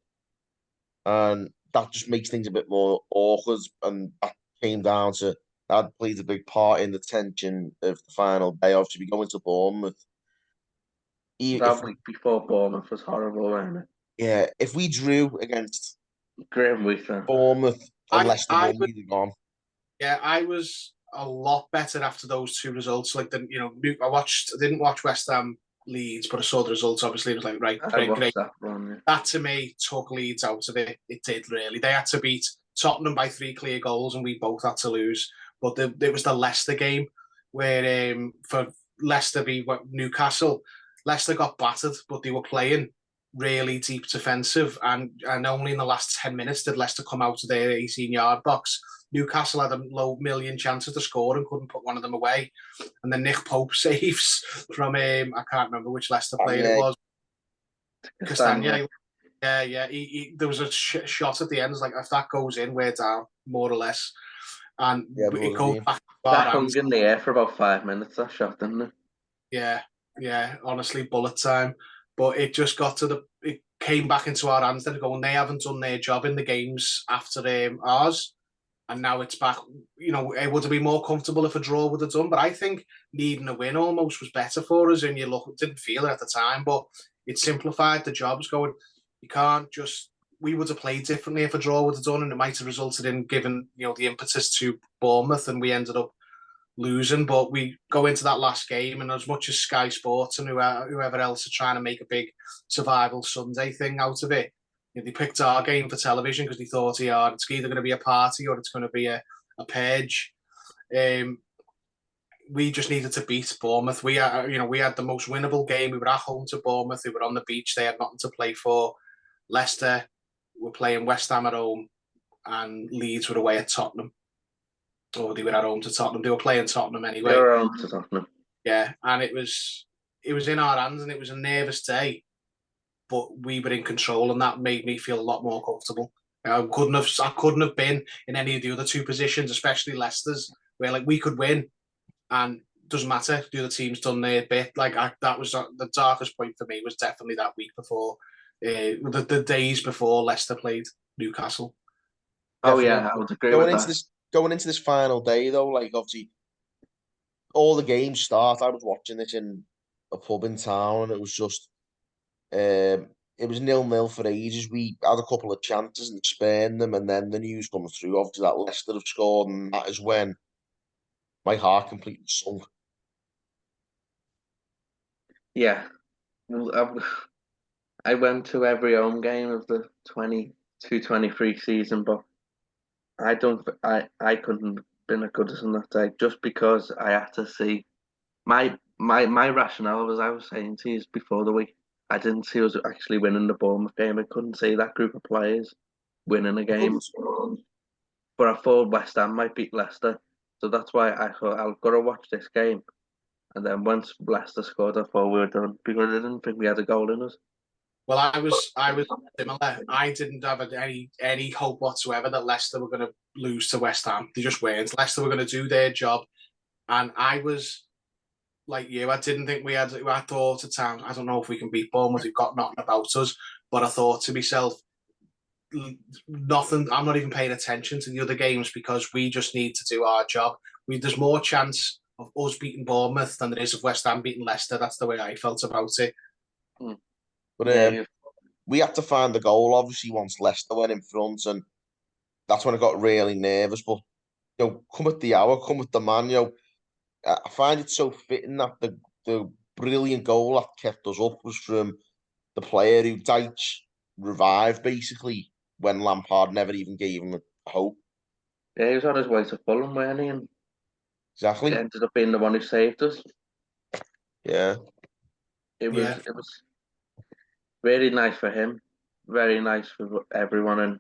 and that just makes things a bit more awkward. And that came down to that played a big part in the tension of the final day. Obviously, we go into Bournemouth. If That week before Bournemouth was horrible, wasn't it? yeah, if we drew against Grim week then. Bournemouth and I Leicester I won, was we'd have gone. Yeah, I was a lot better after those two results. Like I didn't watch West Ham Leeds, but I saw the results. Obviously, it was like right, I great, watched great. that one. Yeah. That to me took Leeds out of it. It did really. They had to beat Tottenham by 3 clear goals, and we both had to lose. But it was the Leicester game where for Leicester v Newcastle, Leicester got battered, but they were playing really deep defensive, and only in the last 10 minutes did Leicester come out of their 18-yard box. Newcastle had a low million chances to score and couldn't put one of them away. And then Nick Pope saves from I can't remember which Leicester player it was. Castagna. Yeah. There was a shot at the end. It's like if that goes in, we're down more or less. And Yeah, it goes back. That hung in the air for about 5 minutes. That shot, didn't it? Yeah. Honestly, bullet time. But it just got to it came back into our hands. Then going, they haven't done their job in the games after ours. and now it's back. You know, it would have been more comfortable if a draw would have done. But I think needing a win almost was better for us. And you look, didn't feel it at the time, but it simplified the jobs. Going, you can't just. We would have played differently if a draw would have done, and it might have resulted in giving the impetus to Bournemouth, and we ended up losing. But we go into that last game, and as much as Sky Sports and whoever else are trying to make a big survival Sunday thing out of it, they picked our game for television because they thought, yeah, it's either going to be a party or it's going to be a purge. We just needed to beat Bournemouth. We had the most winnable game. We were at home to Bournemouth. They were on the beach. They had nothing to play for. Leicester were playing West Ham at home, and Leeds were away at Tottenham. Or they were at home to Tottenham. They were playing Tottenham anyway. They were at home to Tottenham. Yeah, and it was in our hands, and it was a nervous day, but we were in control, and that made me feel a lot more comfortable. I couldn't have been in any of the other two positions, especially Leicester's, where like we could win, and it doesn't matter. The other team's done their bit. That was the darkest point for me. Was definitely that week before, the days before Leicester played Newcastle. Oh yeah, I would agree with that. Going into this final day, though, like obviously all the games start. I was watching this in a pub in town, and it was just it was 0-0 for ages. We had a couple of chances and spurned them, and then the news comes through. Obviously, that Leicester have scored, and that is when my heart completely sunk. Yeah, I went to every home game of the 22-23 season, but I couldn't have been a Goodison that day just because I had to see my rationale was, I was saying to you before the week, I didn't see us actually winning the Bournemouth game. I couldn't see that group of players winning a game. But I thought West Ham might beat Leicester. So that's why I thought I've got to watch this game. And then once Leicester scored, I thought we were done because I didn't think we had a goal in us. Well, I was similar. I didn't have any hope whatsoever that Leicester were going to lose to West Ham. They just weren't. Leicester were going to do their job, and I was like you. I didn't think we had. I thought at times, I don't know if we can beat Bournemouth. We've got nothing about us. But I thought to myself, nothing. I'm not even paying attention to the other games because we just need to do our job. There's more chance of us beating Bournemouth than there is of West Ham beating Leicester. That's the way I felt about it. But we had to find the goal, obviously, once Leicester went in front, and that's when I got really nervous. But come at the hour, come at the man. I find it so fitting that the brilliant goal that kept us up was from the player who Dyche revived, basically, when Lampard never even gave him a hope. Yeah, he was on his way to Fulham, weren't he? And Exactly. he ended up being the one who saved us. Yeah. It was really nice for him, very nice for everyone, and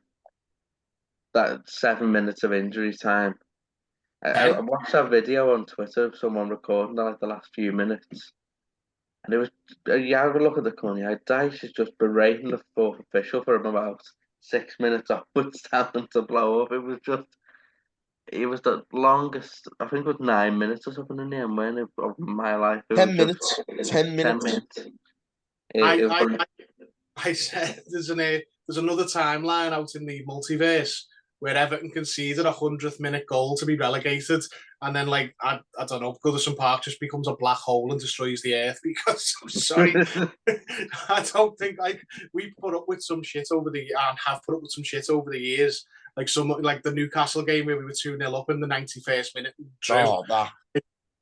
that 7 minutes of injury time. I watched that video on Twitter of someone recording that, like the last few minutes, and it was, you have a look at the corner. Dyche is just berating the fourth official for about 6 minutes upwards, telling them to blow up. It was the longest, I think it was 9 minutes or something in the end, of my life. 10 minutes. 10 minutes. I said there's another timeline out in the multiverse where Everton conceded a 100th minute goal to be relegated, and then I don't know, Goodison Park just becomes a black hole and destroys the earth because I'm sorry, I don't think we put up with some shit over the and have put up with some shit over the years, like the Newcastle game where we were 2-0 up in the 91st minute.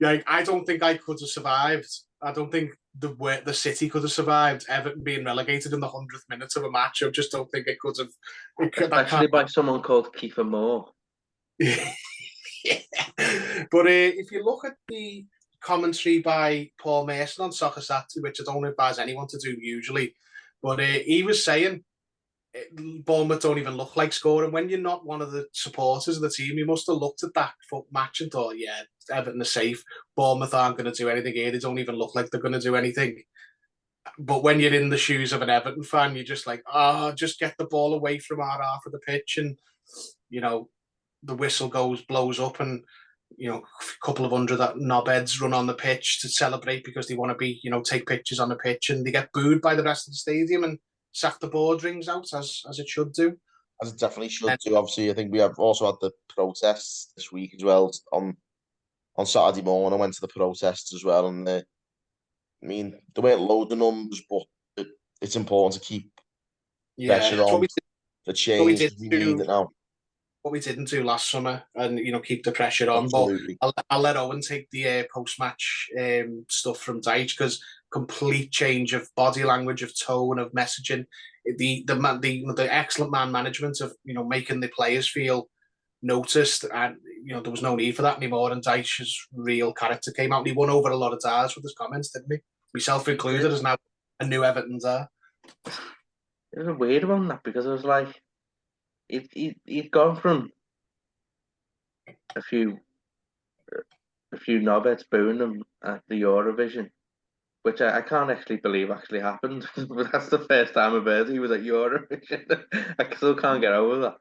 I don't think I could have survived. I don't think the City could have survived Everton being relegated in the 100th minute of a match. I just don't think it could have. Especially by someone called Kiefer Moore. Yeah. But if you look at the commentary by Paul Mason on Soccer Saturday, which I don't advise anyone to do usually, but he was saying Bournemouth don't even look like scoring. When you're not one of the supporters of the team, you must have looked at that match and thought, yeah, Everton are safe. Bournemouth aren't going to do anything here. They don't even look like they're going to do anything. But when you're in the shoes of an Everton fan, you're just like, just get the ball away from our half of the pitch. And, the whistle blows up, and, a couple of hundred knobheads run on the pitch to celebrate because they want to take pictures on the pitch, and they get booed by the rest of the stadium and sack the board rings out as it should do. As it definitely should do. Obviously, I think we have also had the protests this week as well. On Saturday morning, I went to the protests as well, and I mean, there weren't loads of numbers, but it's important to keep pressure It's on for what we change did because we need it now. what we didn't do last summer, and keep the pressure on. Absolutely. But I'll let Owen take the post-match stuff from Dyche, because complete change of body language, of tone, of messaging, the excellent man management of making the players feel noticed, and there was no need for that anymore. And Dyche's real character came out, and he won over a lot of Dars with his comments, didn't he? Myself included, as now a new Everton Dar. It was a weird one, that, because it was like he'd gone from a few knobheads booing him at the Eurovision, which I can't actually believe actually happened. But that's the first time I've heard he was at Eurovision. I still can't get over that.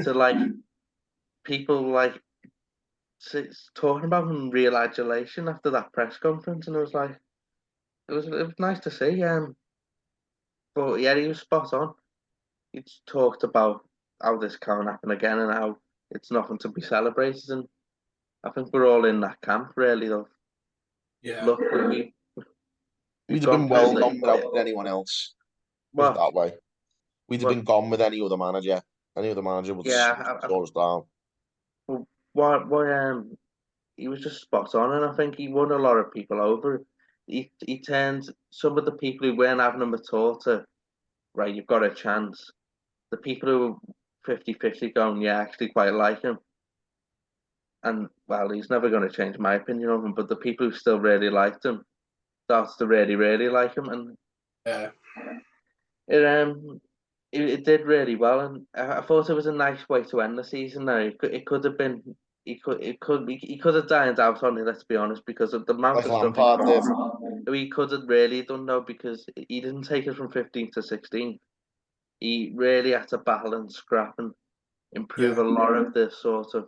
So like people like talking about him in real adulation after that press conference, and it was like it was nice to see. But yeah, he was spot on. He talked about how this can't happen again and how it's nothing to be celebrated, and I think we're all in that camp, really. Though, Yeah. look, We'd have been well gone without anyone else. Put it that way. We'd have been gone with any other manager. Any other manager would have tore us down. Why he was just spot on, and I think he won a lot of people over. He turned some of the people who weren't having him at all to, right, you've got a chance. The people who were 50-50 going, yeah, I actually quite like him. And, well, he's never going to change my opinion of him, but the people who still really liked him starts to really, really like him. And it did really well, and I thought it was a nice way to end the season. Now it could have been, he could have dined out on it. Let's be honest, because of the amount of stuff he could have really done, though, because he didn't take it from 15 to 16. He really had to battle and scrap and improve a lot of the sort of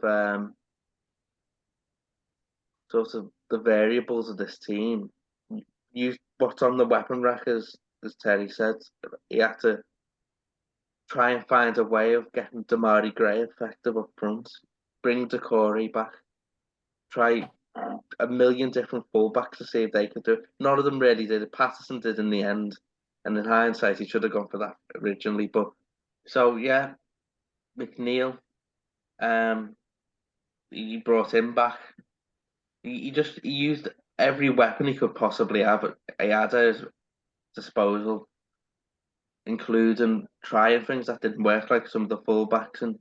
the variables of this team. Use what's on the weapon rack, as Terry said. He had to try and find a way of getting Damari Gray effective up front, bring Decore back, try a million different fullbacks to see if they could do it. None of them really did it. Patterson did in the end, and in hindsight, he should have gone for that originally. But so yeah, McNeil, he brought him back. He used every weapon he could possibly have. He had at his disposal, including trying things that didn't work, like some of the fullbacks, and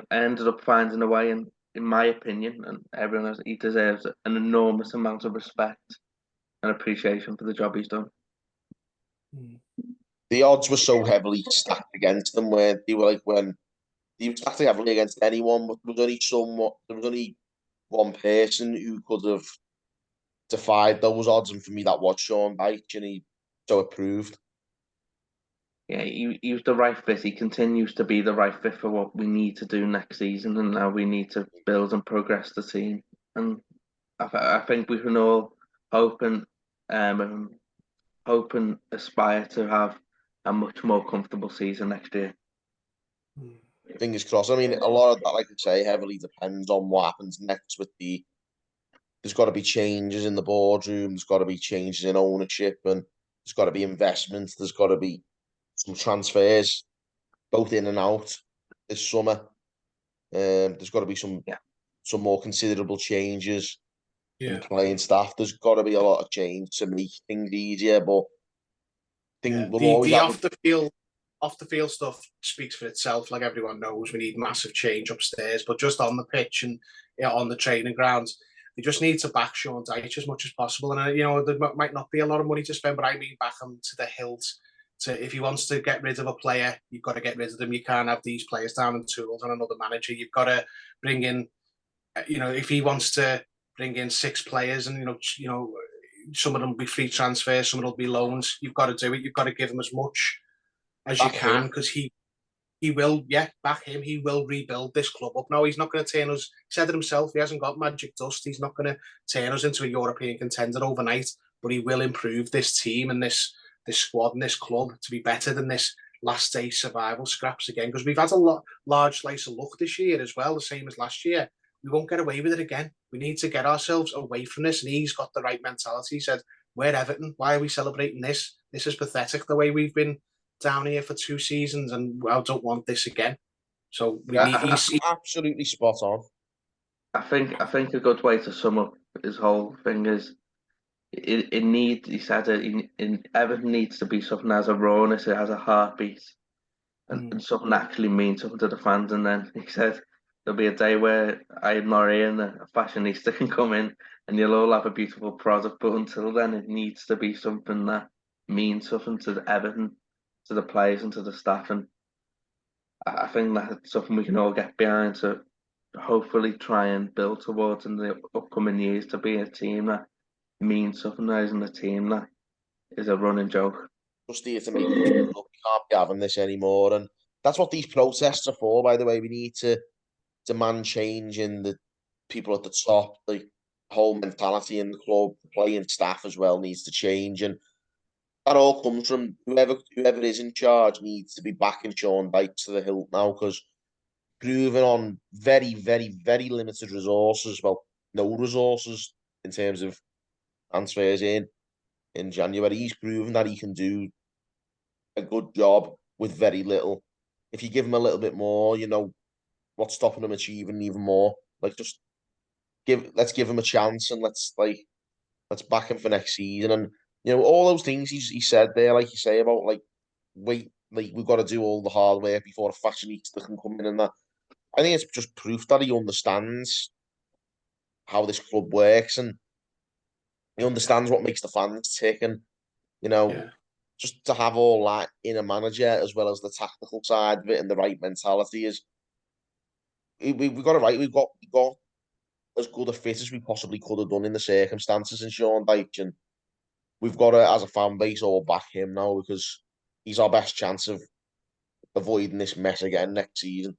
ended up finding a way. And in my opinion, and everyone else, he deserves an enormous amount of respect and appreciation for the job he's done. The odds were so heavily stacked against them, where they were like when they were stacked heavily against anyone, but there was only one person who could have defied those odds, and for me that was Sean Dyche, and so it proved. Yeah, he was the right fit. He continues to be the right fit for what we need to do next season, and now we need to build and progress the team. And I think we can all hope and aspire to have a much more comfortable season next year. Fingers crossed. I mean, a lot of that, like I say, heavily depends on what happens next with there's got to be changes in the boardroom, there's got to be changes in ownership, and there's got to be investment, there's got to be some transfers, both in and out this summer. There's got to be some more considerable changes in playing staff. There's got to be a lot of change to make things easier, but off the field stuff speaks for itself. Like everyone knows, we need massive change upstairs, but just on the pitch and on the training grounds, they just need to back Sean Dyche as much as possible. And there might not be a lot of money to spend, but I mean back him to the hilt. If he wants to get rid of a player, you've got to get rid of them. You can't have these players down in tools on another manager. You've got to bring in, if he wants to bring in 6 players, and some of them will be free transfers, some of them will be loans. You've got to do it. You've got to give him as much as you can, because he will, back him. He will rebuild this club up. No, he's not going to turn us. He said it himself. He hasn't got magic dust. He's not going to turn us into a European contender overnight. But he will improve this team and this squad and this club to be better than this last day survival scraps again, because we've had large slice of luck this year as well, the same as last year. We won't get away with it again. We need to get ourselves away from this, and he's got the right mentality. He said, "We're Everton. Why are we celebrating this? This is pathetic. The way we've been down here for 2 seasons, and I don't want this again." So we need. He's absolutely spot on. I think a good way to sum up his whole thing is it needs. He said Everton needs to be something that has a rawness, it has a heartbeat, and something that actually means something to the fans. And then he said there'll be a day where I'm not here and a fashionista can come in and you'll all have a beautiful product. But until then, it needs to be something that means something to Everton, to the players and to the staff. And I think that's something we can all get behind to hopefully try and build towards in the upcoming years, to be a team that means something, that isn't a team that is a running joke. Just here to make it look, we can't be having this anymore. And that's what these protests are for, by the way. We need to demand change in the people at the top. The whole mentality in the club, the playing staff as well needs to change. And that all comes from whoever is in charge needs to be backing Sean Dyche to the hilt now, because proving on very, very, very limited resources, well, no resources in terms of transfers in January. He's proven that he can do a good job with very little. If you give him a little bit more, what's stopping him achieving even more? Like, just let's give him a chance, and let's back him for next season. And all those things he said there, like you say, about wait, we've got to do all the hard work before a fashionista can come in, and that. I think it's just proof that he understands how this club works, and he understands what makes the fans tick. And just to have all that in a manager, as well as the tactical side of it and the right mentality, is we've got it right. We've got as good a fit as we possibly could have done in the circumstances in Sean Dyche, and we've got to, as a fan base, all back him now, because he's our best chance of avoiding this mess again next season.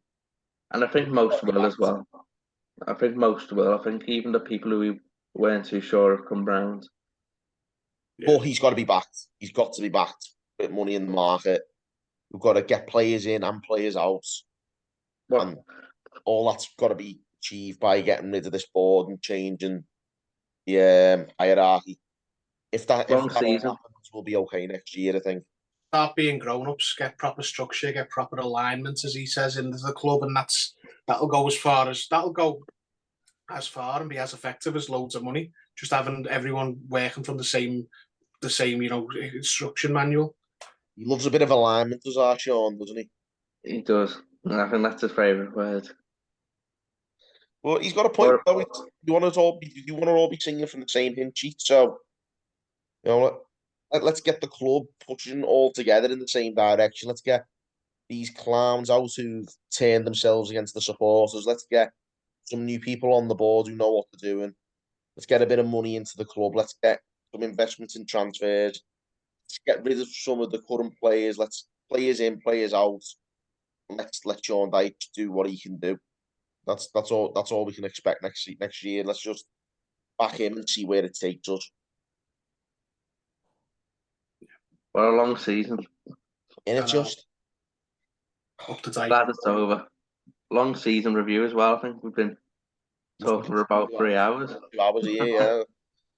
And I think most will as well. I think most will. I think even the people who we weren't too sure have come round. But he's got to be backed. He's got to be backed. Bit money in the market. We've got to get players in and players out. And all that's got to be achieved by getting rid of this board and changing the hierarchy. If that happens, we'll be okay next year, I think. Start being grown-ups, get proper structure, get proper alignment, as he says, into the club, and that'll go as far and be as effective as loads of money. Just having everyone working from the same instruction manual. He loves a bit of alignment, does our Sean, doesn't he? He does. And I think that's his favourite word. Well, he's got a point, though. You want to all be singing from the same hymn sheet, so let's get the club pushing all together in the same direction. Let's get these clowns out who've turned themselves against the supporters. Let's get some new people on the board who know what they're doing. Let's get a bit of money into the club. Let's get some investments in transfers. Let's get rid of some of the current players. Let's players in, players out. Let's let Sean Dyche do what he can do. That's all we can expect next year. Let's just back him and see where it takes us. What a long season. And it's just up to date. Glad it's over. Long season review as well. I think we've been talking for about 3 hours. 2 hours a year, yeah.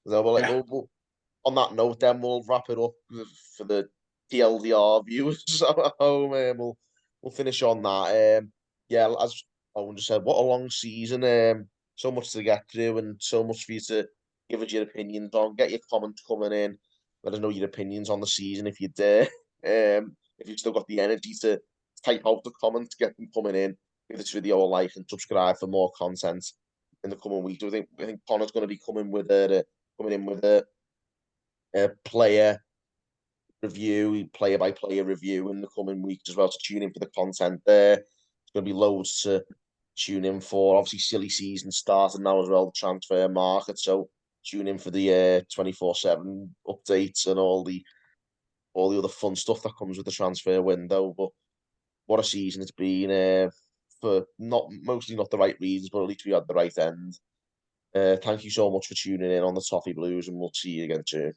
So we'll, on that note, then we'll wrap it up for the TLDR viewers at home. We'll finish on that. As Owen just said, what a long season. So much to get through, and so much for you to give us your opinions on. Get your comments coming in. Let us know your opinions on the season if you dare. If you've still got the energy to type out the comments, get them coming in. Give this video a like and subscribe for more content in the coming weeks. I think Connor's going to be coming in with a player review, player by player review in the coming weeks as well. So tune in for the content there. There's going to be loads to tune in for. Obviously, silly season starting now as well, the transfer market. So tune in for the 24/7 updates and all the other fun stuff that comes with the transfer window. But what a season it's been, for mostly not the right reasons, but at least we had the right end. Thank you so much for tuning in on the Toffee Blues, and we'll see you again soon.